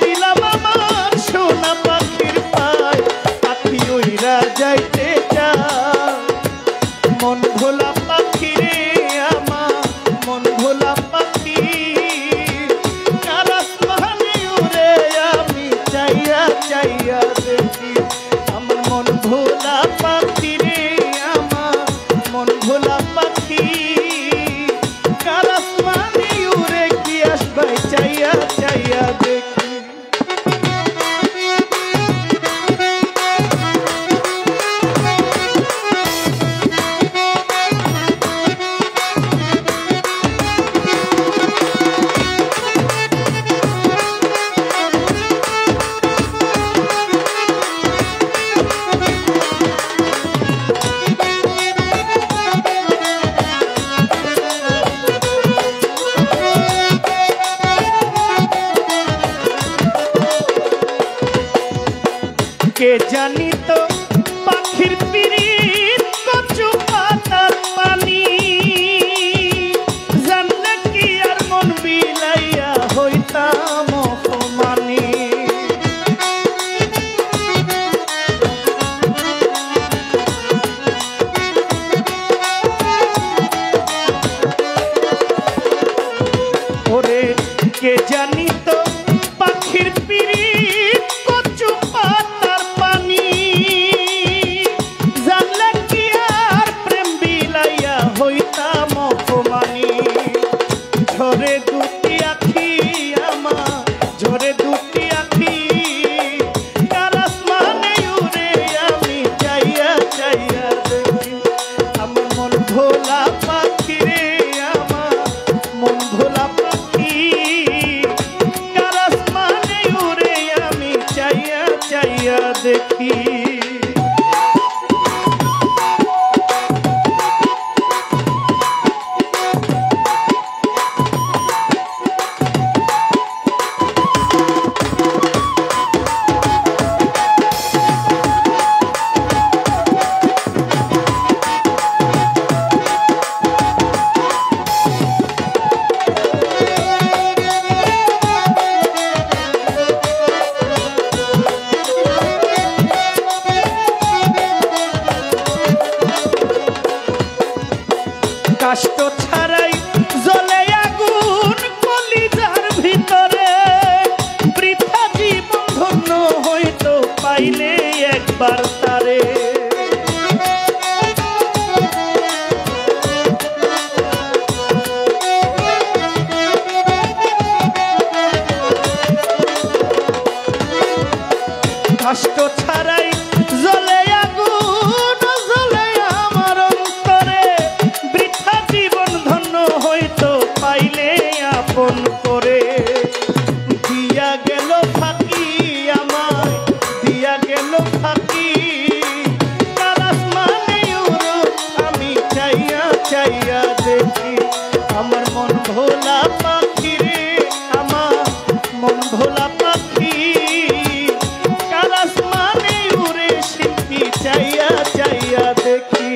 দিলাম আমার সোনা পাখির পায় পাখি উইরা যাইতে চায় মন ভোলা পাখি রে আমার মন ভোলা পাখি কার আসমানে উড়ে আমি চাইয়া চাইয়া দেখি আমার মন ভোলা পাখি রে আমার মন ভোলা পাখি কার আসমানে উড়ে কি আসবে চাইয়া চাইয়া দেখি কে জানি তো পাখির পিরিত কচু পাতার পানি জানলে কি আর মন বিলাইয়া হইতাম অপমানি ওরে কে জানি তো পাখির পিরিত কচু পাতার পানি জানলে কি আর প্রেম বিলাইয়া হইতাম অপমানি ঝরে দুটি আখি আমার ঝরে দুটি আখি কার আসমানে উড়ে আমি চাইয়া চাইয়া দেখি আমার মন ভোলা পাখি রে আমার মন ভোলা পাখি কার আসমানে উড়ে আমি চাইয়া চাইয়া দেখি কাষ্ট ছাড়াই জ্বলে আগুন কলিজার ভিতরে বৃথা জীবন ধন্য হইতো পাইলে একবার তারে কাষ্ট ছাড়াই জ্বলে আগুন জ্বলে আমার অন্তরে বৃথা জীবন ধন্য হইতো পাইলে আপন করে দিয়া গেল ফাঁকি আমায় দিয়া গেল ফাঁকি কার আসমানে উড়ো আমি চাইয়া চাইয়া দেখি আমার মন ভোলা পাখি রে আমার মন ভোলা পাখি কার আসমানে উড়ে শিল্পী চাইয়া চাইয়া দেখি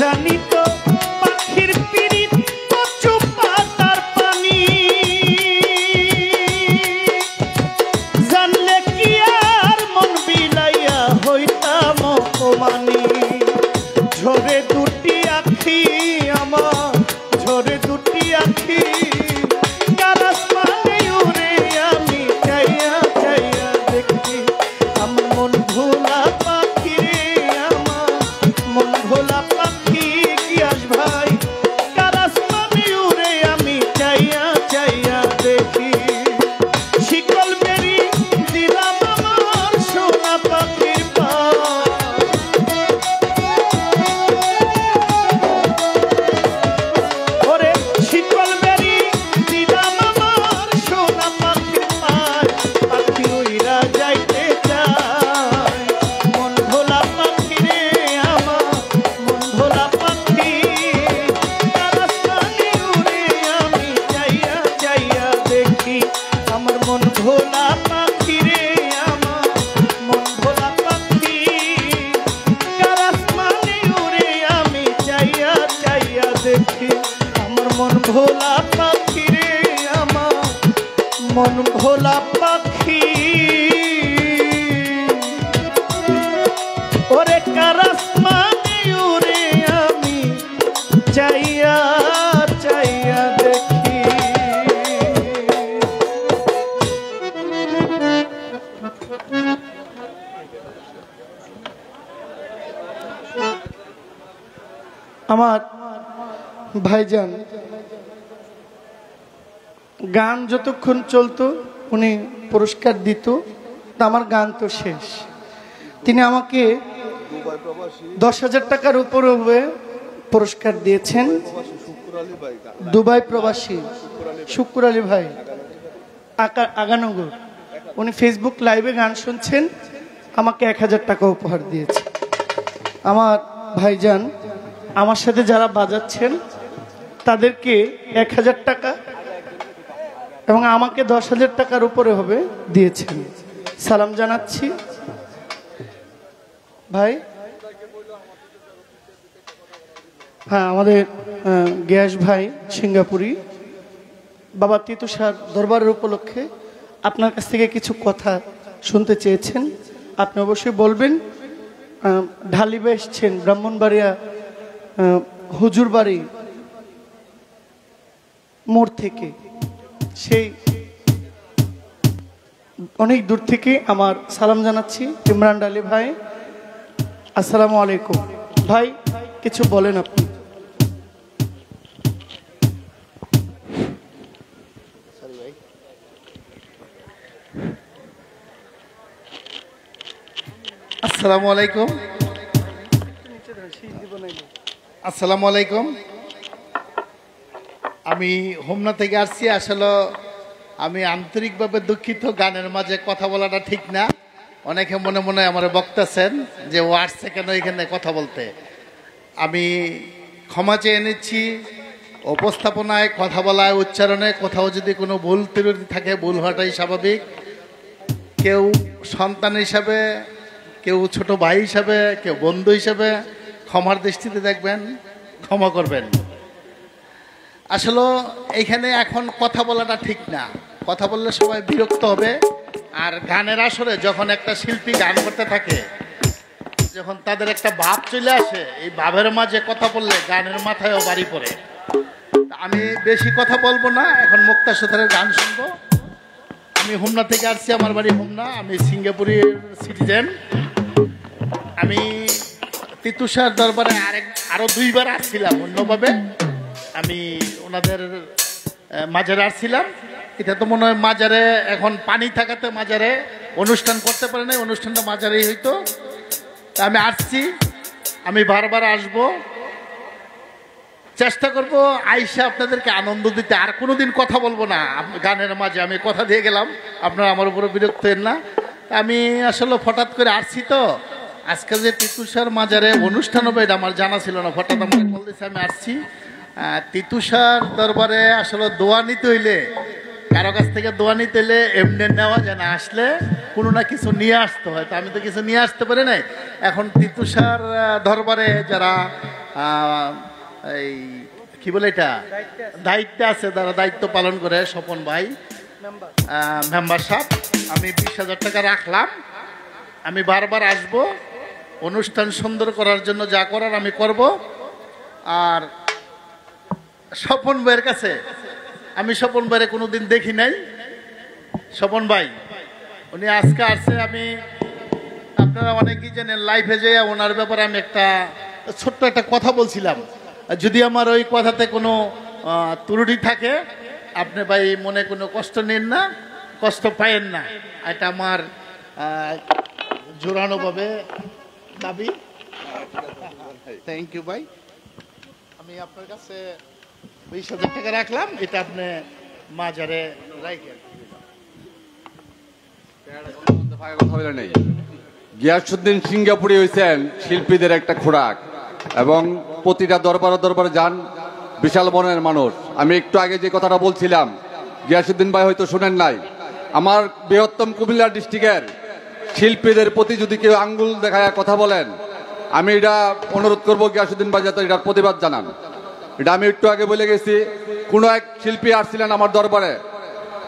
জানি তো পাখির পিরিত কচু পাতার পানি, জানলে কি আর মন বিলাইয়া হইতাম অপমানী। ঝরে দুটি আখি আমার, ঝরে দুটি আখি কার আসমানে উড়ে আমি চাইয়া চাইয়া দেখি। আমার মন ভোলা পাখি রে, আমার মন ভোলা পাখি গিয়াস ভাই কার আসমানে উড়ে আমি চাইয়া চাইয়া দেখি। শিকল বেরি দিলাম আমার সোনা পাখির পা, ওরে শিকল বেরি দিলাম আমার সোনা পাখির পায়, পাখি উইরা যাইতে চায়। মন ভোলা পাখি রে আমার, মন ভোলা পাখি কার আসমানে উড়ে আমি চাইয়া চাইয়া দেখি। আমার মন ভোলা পাখি রে আমার, মন ভোলা পাখি কার আসমানে উড়ে আমি চাইয়া চাইয়া দেখি। আমার মন ভোলা পাখি রে আমার, মন ভোলা পাখি ওরে কার আসমানে উড়ে আমি চাইয়া চাইয়া দেখি। আমার ভাইজান গান যতক্ষণ চলতো উনি পুরস্কার দিত, তা আমার গান তো শেষ। তিনি আমাকে 10,000 টাকার উপরে পুরস্কার দিয়েছেন। দুবাই প্রবাসী শুক্কুর আলী ভাই আগানগর, উনি ফেসবুক লাইভে গান শুনছেন, আমাকে 1000 টাকা উপহার দিয়েছে। আমার ভাইজান আমার সাথে যারা বাজাচ্ছেন তাদেরকে 1000 টাকা এবং আমাকে 10,000 টাকার উপরে হবে দিয়েছেন। সালাম জানাচ্ছি ভাই। হ্যাঁ, আমাদের গ্যাস ভাই সিঙ্গাপুরি বাবা তিতুষার দরবারের উপলক্ষে আপনার কাছ থেকে কিছু কথা শুনতে চেয়েছেন, আপনি অবশ্যই বলবেন। ঢালিবে এসছেন ব্রাহ্মণবাড়িয়া হুজুরবাড়ি মোড় থেকে, সেই অনেক দূর থেকে আমার সালাম জানাচ্ছি। ইমরান আলী ভাই, আসসালামু আলাইকুম। ভাই কিছু বলেন আপনি। আসসালামু আলাইকুম। আসসালামু আলাইকুম। আমি হোমনা থেকে আসছি। আসলে আমি আন্তরিকভাবে দুঃখিত, গানের মাঝে কথা বলাটা ঠিক না। অনেকে মনে মনে আমার বক্তাছেন যে ও আসছে কেন এখানে কথা বলতে। আমি ক্ষমা চেয়ে নিচ্ছি। উপস্থাপনায়, কথা বলায়, উচ্চারণে কোথাও যদি কোনো ভুল ত্রুটি থাকে, ভুল হওয়াটাই স্বাভাবিক। কেউ সন্তান হিসাবে, কেউ ছোট ভাই হিসাবে, কেউ বন্ধু হিসাবে ক্ষমার দৃষ্টিতে দেখবেন, ক্ষমা করবেন। আসলে এইখানে এখন কথা বলাটা ঠিক না। কথা বললে সবাই বিরক্ত হবে। আর গানের আসরে যখন একটা শিল্পী গান করতে থাকে, যখন তাদের একটা ভাব চলে আসে, এই ভাবের মাঝে কথা বললে গানের মাথায়ও বাড়ি পড়ে। আমি বেশি কথা বলবো না, এখন মুক্তা সুতারের গান শুনবো। আমি হোমনা থেকে আসছি, আমার বাড়ি হোমনা। আমি সিঙ্গাপুরের সিটিজেন। আমি তিতুষার দরবারে আরো 2 বার আসছিলাম অন্যভাবে। আমি ওনাদের মাজারে আসছিলাম। এটা তো মনে হয় মাজারে এখন পানি থাকাতে মাজারে অনুষ্ঠান করতে পারে নাই, অনুষ্ঠানটা মাজারেই হইতো। আমি আসছি, আমি বারবার আসবো, চেষ্টা করব আইসা আপনাদেরকে আনন্দ দিতে। আর কোনোদিন কথা বলবো না গানের মাঝে, আমি কথা দিয়ে গেলাম, আপনারা আমার উপরে বিরক্ত হন না। আমি আসলে হঠাৎ করে আসছি তো, আজকে যে তিতুষার মাজারে অনুষ্ঠান হবে এটা আমার জানা ছিল না। হঠাৎ আমাকে কল দিয়েছে, আমি আসছি। তিতুষার দরবারে আসলে দোয়া নিতে হইলে, কারো কাছ থেকে দোয়া নিতে হইলে এমনি নেওয়া যায় না, আসলে কোনো না কিছু নিয়ে আসতে হয়। তো আমি তো কিছু নিয়ে আসতে পারি নাই। এখন তিতুষার দরবারে যারা এই কি বলে এটা দায়িত্বে আছে, তারা দায়িত্ব পালন করে স্বপন ভাই মেম্বার সাহেব। আমি 20,000 টাকা রাখলাম। আমি বারবার আসব, অনুষ্ঠান সুন্দর করার জন্য যা করার আমি করব। আর স্বপন ভাইয়ের কাছে আমি স্বপন ভাইয়ের কোনোদিন দেখি নাই। স্বপন ভাই উনি আজকে আসছে, আমি আপনারা অনেকেই জানেন লাইফে যেয়ে ওনার ব্যাপারে আমি একটা ছোট্ট একটা কথা বলছিলাম। যদি আমার ওই কথাতে কোনো ত্রুটি থাকে আপনি ভাই মনে কোনো কষ্ট নেন না, কষ্ট পায়েন না, এটা আমার জোরালোভাবে দাবি। থ্যাংক ইউ ভাই। আমি আপনার কাছে 20,000 টাকা রাখলাম, এটা আপনি মাজারে রাখেন। কথা বলে নেই, গিয়াসউদ্দিন সিঙ্গাপুরে হয়েছেন শিল্পীদের একটা খোরাক এবং প্রতিটা দরবারে দরবারে যান, বিশাল মনের মানুষ। আমি একটু আগে যে কথাটা বলছিলাম গিয়াসউদ্দিন ভাই হয়তো শুনেন নাই, আমার বৃহত্তম কুমিল্লা ডিস্ট্রিক্টের শিল্পীদের প্রতি যদি কেউ আঙ্গুল দেখায় কথা বলেন, আমি এটা অনুরোধ করবো গিয়াসউদ্দিন ভাই যাতে এটার প্রতিবাদ জানান। এটা আমি একটু আগে বলে গেছি, কোনো এক শিল্পী আসছিলেন আমার দরবারে,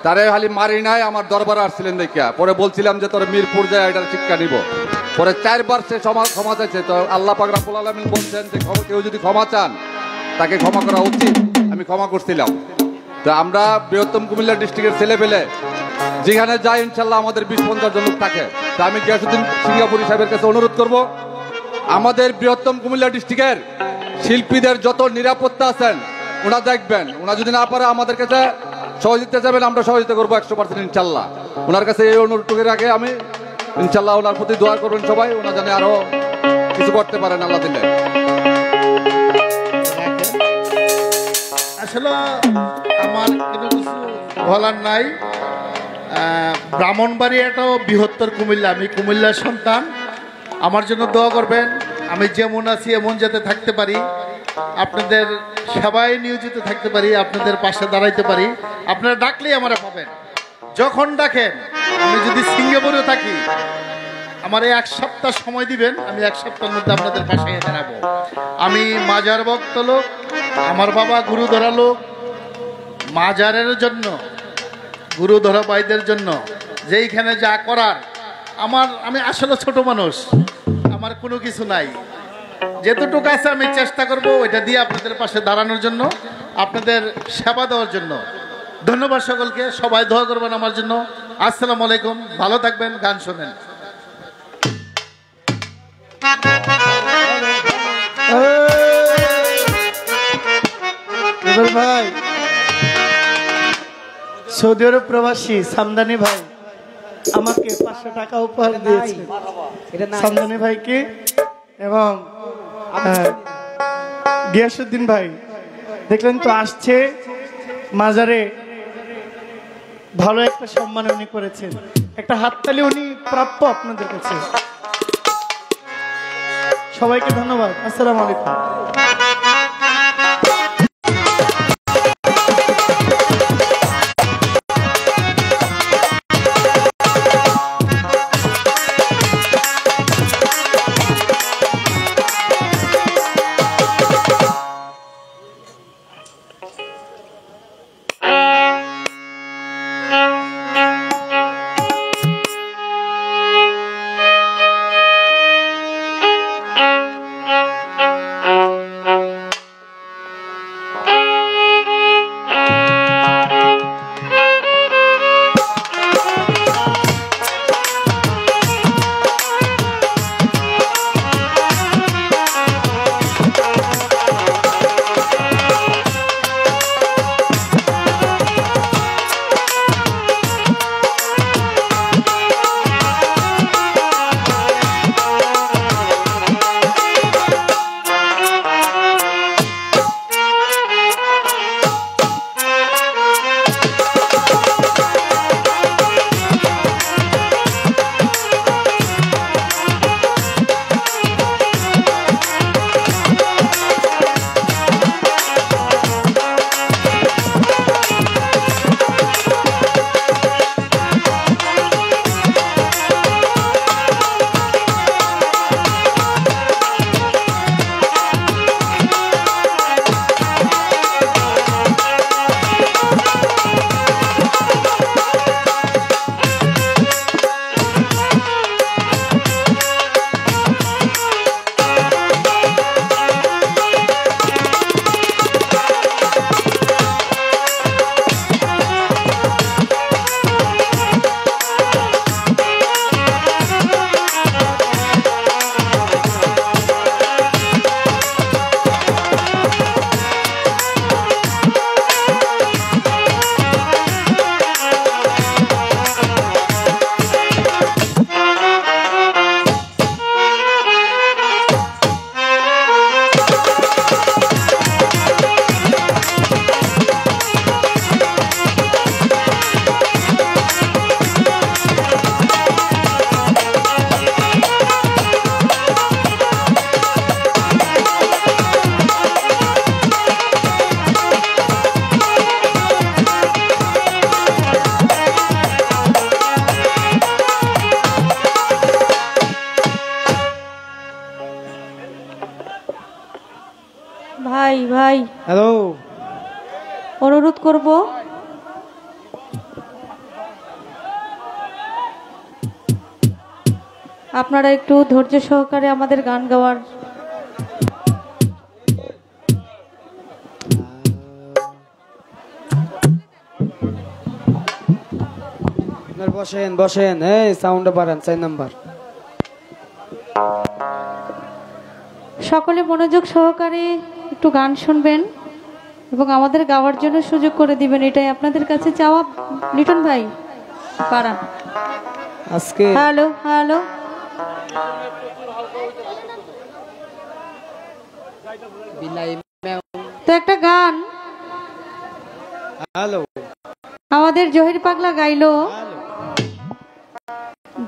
তারে খালি মারি নাই, আমার দরবারে আসছিলেন দেখিয়া। পরে বলছিলাম যে তোর মিরপুর যায় এটার শিক্ষা নিব। পরে 4 বার সে ক্ষমা চাইছে। তো আল্লাহ পাক রব্বুল আলামিন বলছেন যে কেউ যদি ক্ষমা চান তাকে ক্ষমা করা উচিত। আমি ক্ষমা করছিলাম। তো আমরা বৃহত্তম কুমিল্লা ডিস্ট্রিক্টের ছেলে পেলে যেখানে যাই ইনশাল্লাহ আমাদের 20-50 জন লোক থাকে। তা আমি গিয়াসউদ্দিন সিঙ্গাপুরি সাহেবের কাছে অনুরোধ করব, আমাদের বৃহত্তম কুমিল্লা ডিস্ট্রিক্টের শিল্পীদের যত নিরাপত্তা আছেন ওনা দেখবেন। ওনা যদি না পারে আমাদের কাছে সহযোগিতা যাবেন, আমরা সহযোগিতা করবো 100% ইনশাল্লাহ। ওনার কাছে এই অনুরোধের আগে আমি ইনশাল্লাহ ওনার প্রতি দোয়া করবেন সবাই, ওনা জানে আরো কিছু করতে পারেন আল্লাহ দিলে। আসলে আমার কোনো কিছু বলার নাই। ব্রাহ্মণবাড়িয়াটাও বৃহত্তর কুমিল্লা, আমি কুমিল্লার সন্তান। আমার জন্য দোয়া করবেন, আমি যেমন আছি এমন যাতে থাকতে পারি, আপনাদের সেবায় নিয়োজিত থাকতে পারি, আপনাদের পাশে দাঁড়াইতে পারি। আপনারা ডাকলেই আমরা পাবেন, যখন ডাকেন। আমি যদি সিঙ্গাপুরে থাকি আমার 1 সপ্তাহ সময় দিবেন, আমি 1 সপ্তাহের মধ্যে আপনাদের পাশে দাঁড়াবো। আমি মাজার ভক্ত লোক, আমার বাবা গুরু ধরা লোক। মাজারের জন্য, গুরু ধরা ভাইদের জন্য যেইখানে যা করার আমি আসলে ছোট মানুষ, আমার কোনো কিছু নাই। যেতটুকু আছে আমি চেষ্টা করব ওইটা দিয়ে আপনাদের পাশে দাঁড়ানোর জন্য, আপনাদের সেবা দেওয়ার জন্য। ধন্যবাদ সকলকে, সবাই দোয়া করবেন আমার জন্য। আসসালামু আলাইকুম, ভালো থাকবেন, গান শোনেন। ভাই সৌদি আরব প্রবাসী সামদানি ভাই আমাকে 500 টাকা উপহার দিয়েছে, সামদানি ভাইকে এবং গিয়াসউদ্দিন ভাই দেখলেন তো আসছে মাজারে, ভালো একটা সম্মান উনি করেছেন। একটা হাততালি উনি প্রাপ্য আপনাদের কাছে। সবাইকে ধন্যবাদ। আসসালামু আলাইকুম। ভাই ভাই হ্যালো, অনুরোধ করব আপনারা একটু ধৈর্য সহকারে আমাদের গান গাওয়ার বসেন বসেন, এই সাউন্ড বাড়ান, 4 নাম্বার। সকলে মনোযোগ সহকারে একটু গান শুনবেন এবং আমাদের গাওয়ার জন্য সুযোগ করে দিবেন, এটাই আপনাদের কাছে চাওয়া। লিটন ভাই পারা আজকে হ্যালো হ্যালো তো একটা গান হ্যালো আমাদের জহির পাগলা গাইলো,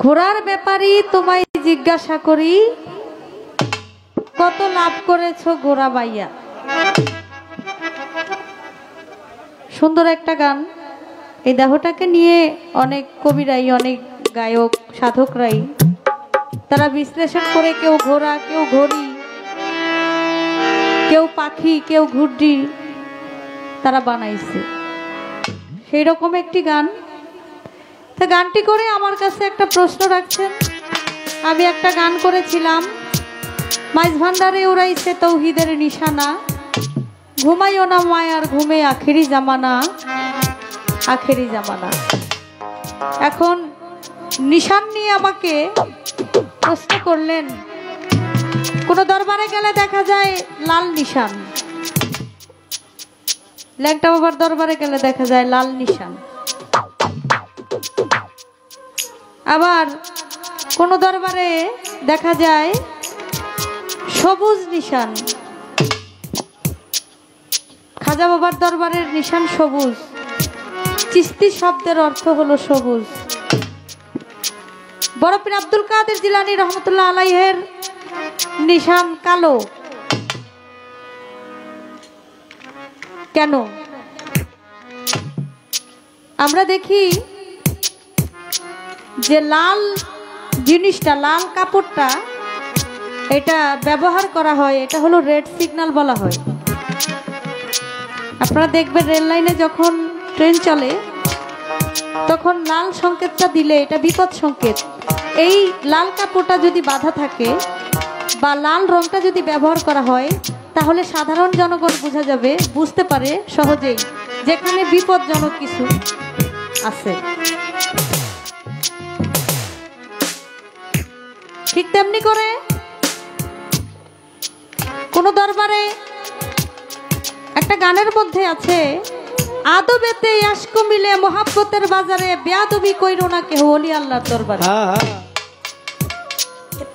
ঘোড়ার ব্যাপারী তোমায় জিজ্ঞাসা করি, কত লাভ করেছো গোড়া বাইয়া। সুন্দর একটা গান। এই দেহটাকে নিয়ে অনেক কবিরাই, অনেক গায়ক, সাধকরাই তারা বিশ্লেষণ করে, কেউ ঘোড়া, কেউ ঘড়ি, কেউ পাখি, কেউ ঘুড়ি তারা বানাইছে সেই রকম একটি গান। তা গানটি করে আমার কাছে একটা প্রশ্ন রাখছেন। আমি একটা গান করেছিলাম, মাইজ ভান্ডারে উড়াইছে তৌহিদের নিশানা, ঘুমাইও না মায়ার ঘুমে আখেরি জামানা, আখেরি জামানা। এখন নিশান নিয়ে আমাকে প্রশ্ন করলেন। কোন দরবারে গেলে দেখা যায় লাল নিশান, ল্যাংটা বাবার দরবারে গেলে দেখা যায় লাল নিশান, আবার কোন দরবারে দেখা যায় সবুজ নিশান। খাজা বাবার দরবারের নিশান সবুজ, চিস্তি শব্দের অর্থ হলো সবুজ। বড় পীর আব্দুল কাদের জিলানী রহমতুল্লাহ আলাইহের নিশান কালো। কেন? আমরা দেখি যে লাল জিনিসটা, লাল কাপড়টা এটা ব্যবহার করা হয়, এটা হলো রেড সিগন্যাল বলা হয়। আপনারা দেখবেন রেল লাইনে যখন ট্রেন চলে তখন লাল সংকেতটা দিলে এটা বিপদ সংকেত। এই লাল কাপড়টা যদি বাঁধা থাকে বা লাল রংটা যদি ব্যবহার করা হয় তাহলে সাধারণ জনগণ বুঝা যাবে, বুঝতে পারে সহজেই যেখানে বিপদজনক কিছু আছে। ঠিক তেমনি করে কোন দরবারে একটা গানের মধ্যে আছে, আদবেতে ইয়াশক মিলে মোহাব্বতের বাজারে, বেয়াদবি কইরো না কেহ ওলি আল্লাহর দরবারে।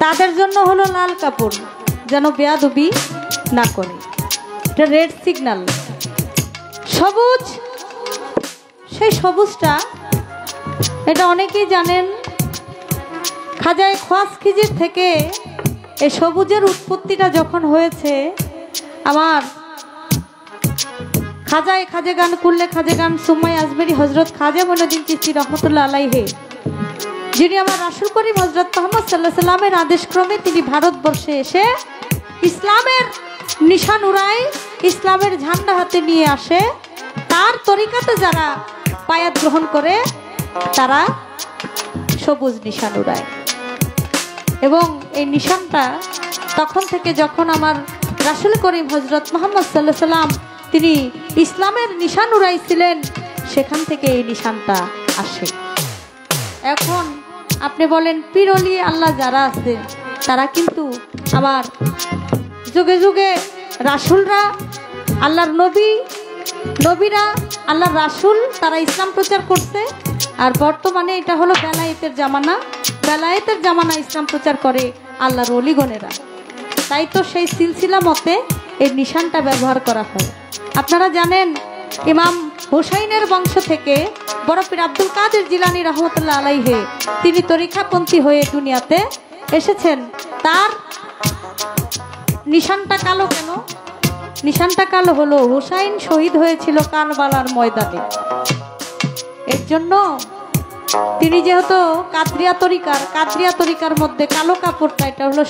তাদের জন্য হলো লাল কাপড়, যেন বেয়াদবি না করে, এটা রেড সিগন্যাল। সবুজ, সেই সবুজটা এটা অনেকেই জানেন, খাজায় খোয়াজ খিজির থেকে এই সবুজের উৎপত্তিটা যখন হয়েছে, আমার খাজায় খাজে গান করলে খাজে গান সুম্মাই আজমেরি হজরত খাজা মঈনুদ্দিন চিশতি রহমতুল্লাহ আলাইহি, যিনি আমার রাসূল করিম হজরত মুহাম্মদ সাল্লাল্লাহু আলাইহি সাল্লামের আদেশক্রমে তিনি ভারতবর্ষে এসে ইসলামের নিশান উড়ায়, ইসলামের ঝান্ডা হাতে নিয়ে আসে। তার তরিকাতে যারা বায়াত গ্রহণ করে তারা সবুজ নিশান উড়ায়। এবং এই নিশানটা তখন থেকে, যখন আমার রাসূল করিম হজরত মুহাম্মদ সাল্লাল্লাহু আলাইহি সাল্লাম তিনি ইসলামের নিশান উড়াইছিলেন, সেখান থেকে এই নিশানটা আসে। এখন আপনি বলেন পীর ওলি আল্লাহ যারা আছে তারা কিন্তু আমার যুগে যুগে রাসূলরা, আল্লাহর নবীরা, আল্লাহর রাসূল তারা ইসলাম প্রচার করছে। আর বর্তমানে এটা হলো বেলায়েতের জামানা, বেলায়েতের জামানা ইসলাম প্রচার করে আল্লাহর ওলিগণেরা। তাই তো সেই সিলসিলা মতে এই নিশানটা ব্যবহার করা হয়। আপনারা জানেন ইমাম হুসাইনের বংশ থেকে বড় পীর আব্দুল কাদের জিলানী রহমতুল্লাহ আলাইহি তিনি তরিকাপন্থী হয়ে দুনিয়াতে এসেছেন। তার নিশানটা কালো কেন? নিশানটা কালো হলো হুসাইন শহীদ হয়েছিল কারবালার ময়দানে। এর জন্য তিনি যেহেতু কাদরিয়া তরিকার মধ্যে কালো কাপড়টা এটা হলো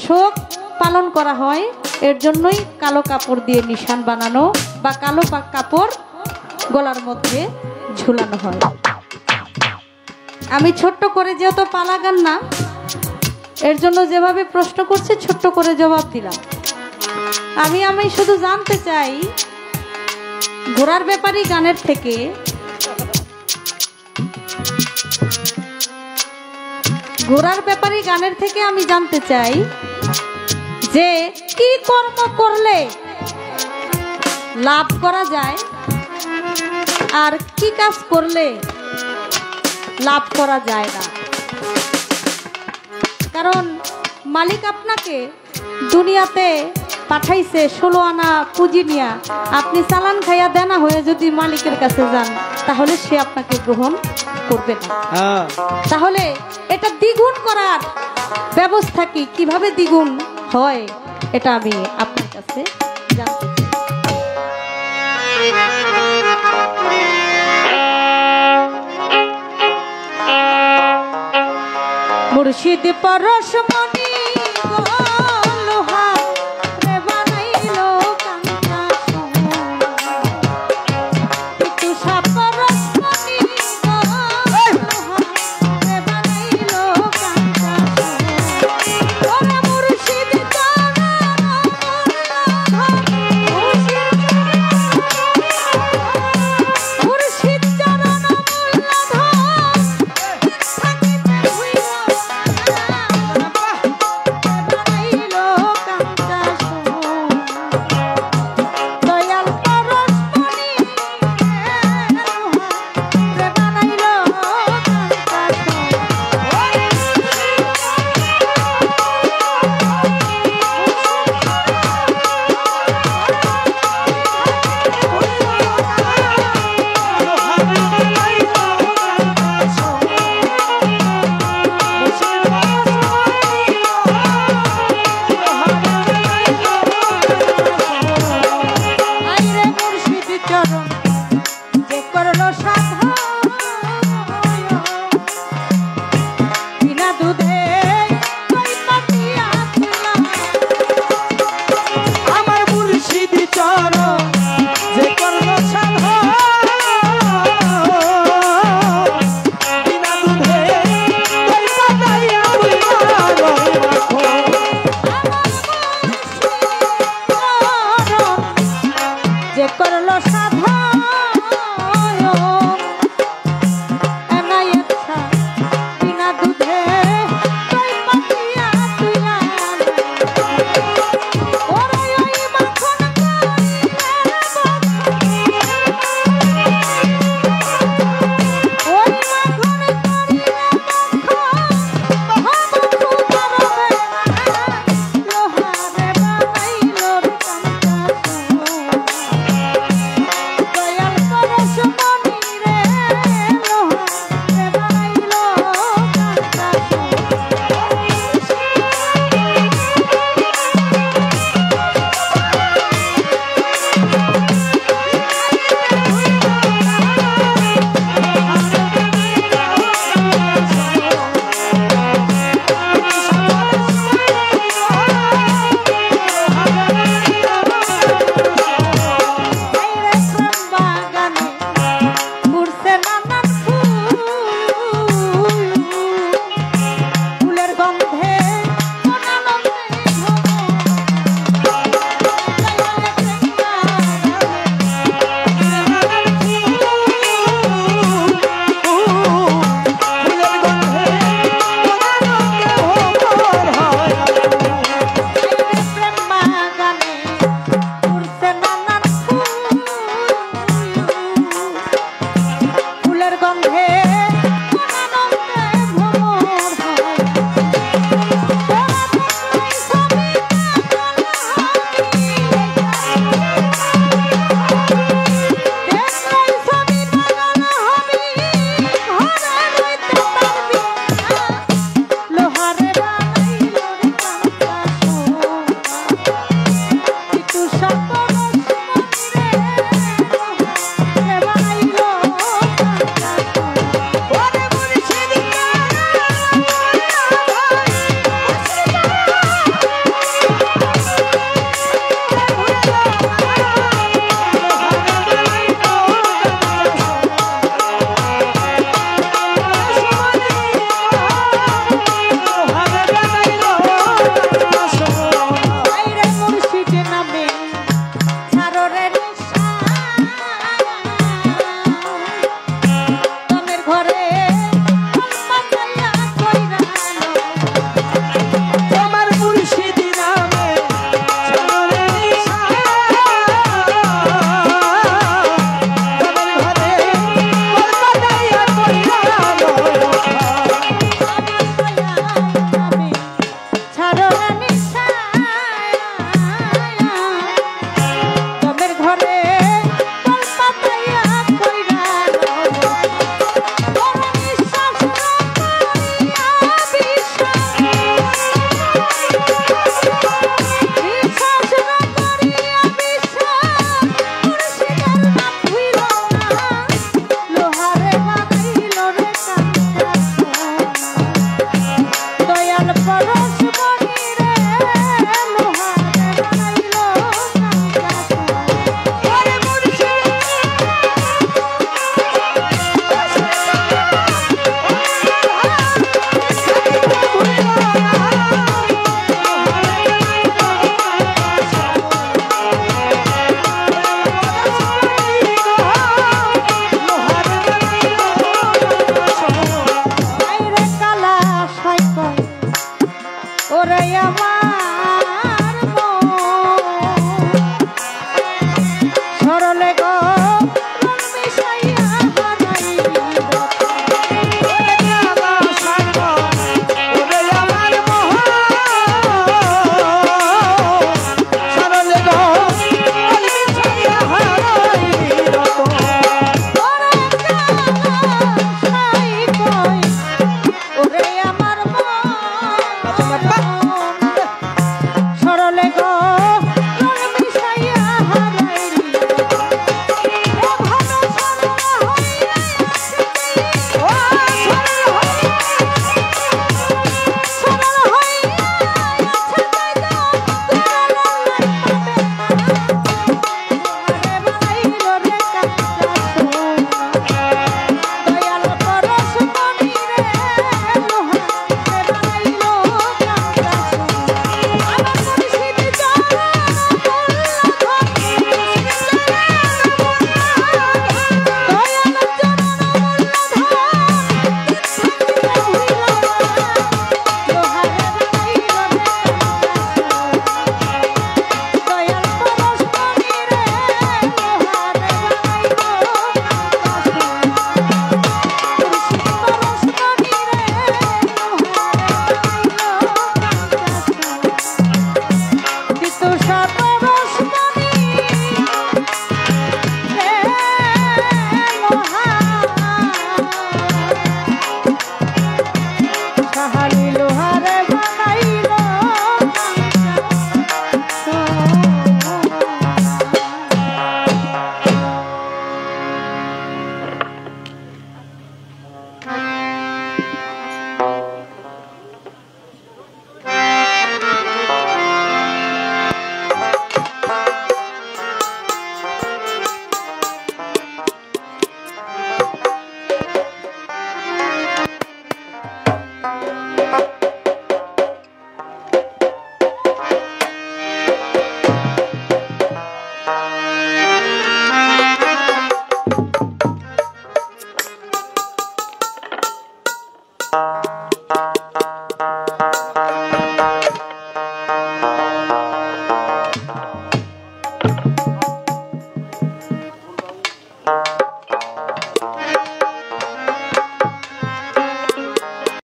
শোক পালন করা হয়, এর জন্যই কালো কাপড় দিয়ে নিশান বানানো বা কালো কাপড় গলার মধ্যে ঝুলানো হয়। আমি ছোট্ট করে, যেহেতু পালা গান না, এর জন্য যেভাবে প্রশ্ন করছে ছোট্ট করে জবাব দিলাম। আমি শুধু জানতে চাই, ঘোড়ার ব্যাপারী গানের থেকে আমি জানতে চাই যে কি কর্ম করলে লাভ করা যায় আর কি কাজ করলে লাভ করা যায় না। কারণ মালিক আপনাকে দুনিয়াতে পাঠাইছে 16 আনা পুঁজি নিয়া, আপনি চালান খাইয়া দেনা হয়ে যদি মালিকের কাছে যান তাহলে সে আপনাকে গ্রহণ করবে না। তাহলে এটা দ্বিগুণ করার ব্যবস্থা কি, কিভাবে দ্বিগুণ হয়, এটা আমি আপনার কাছে জানতে চাই। মুর্শিদ পরশমণি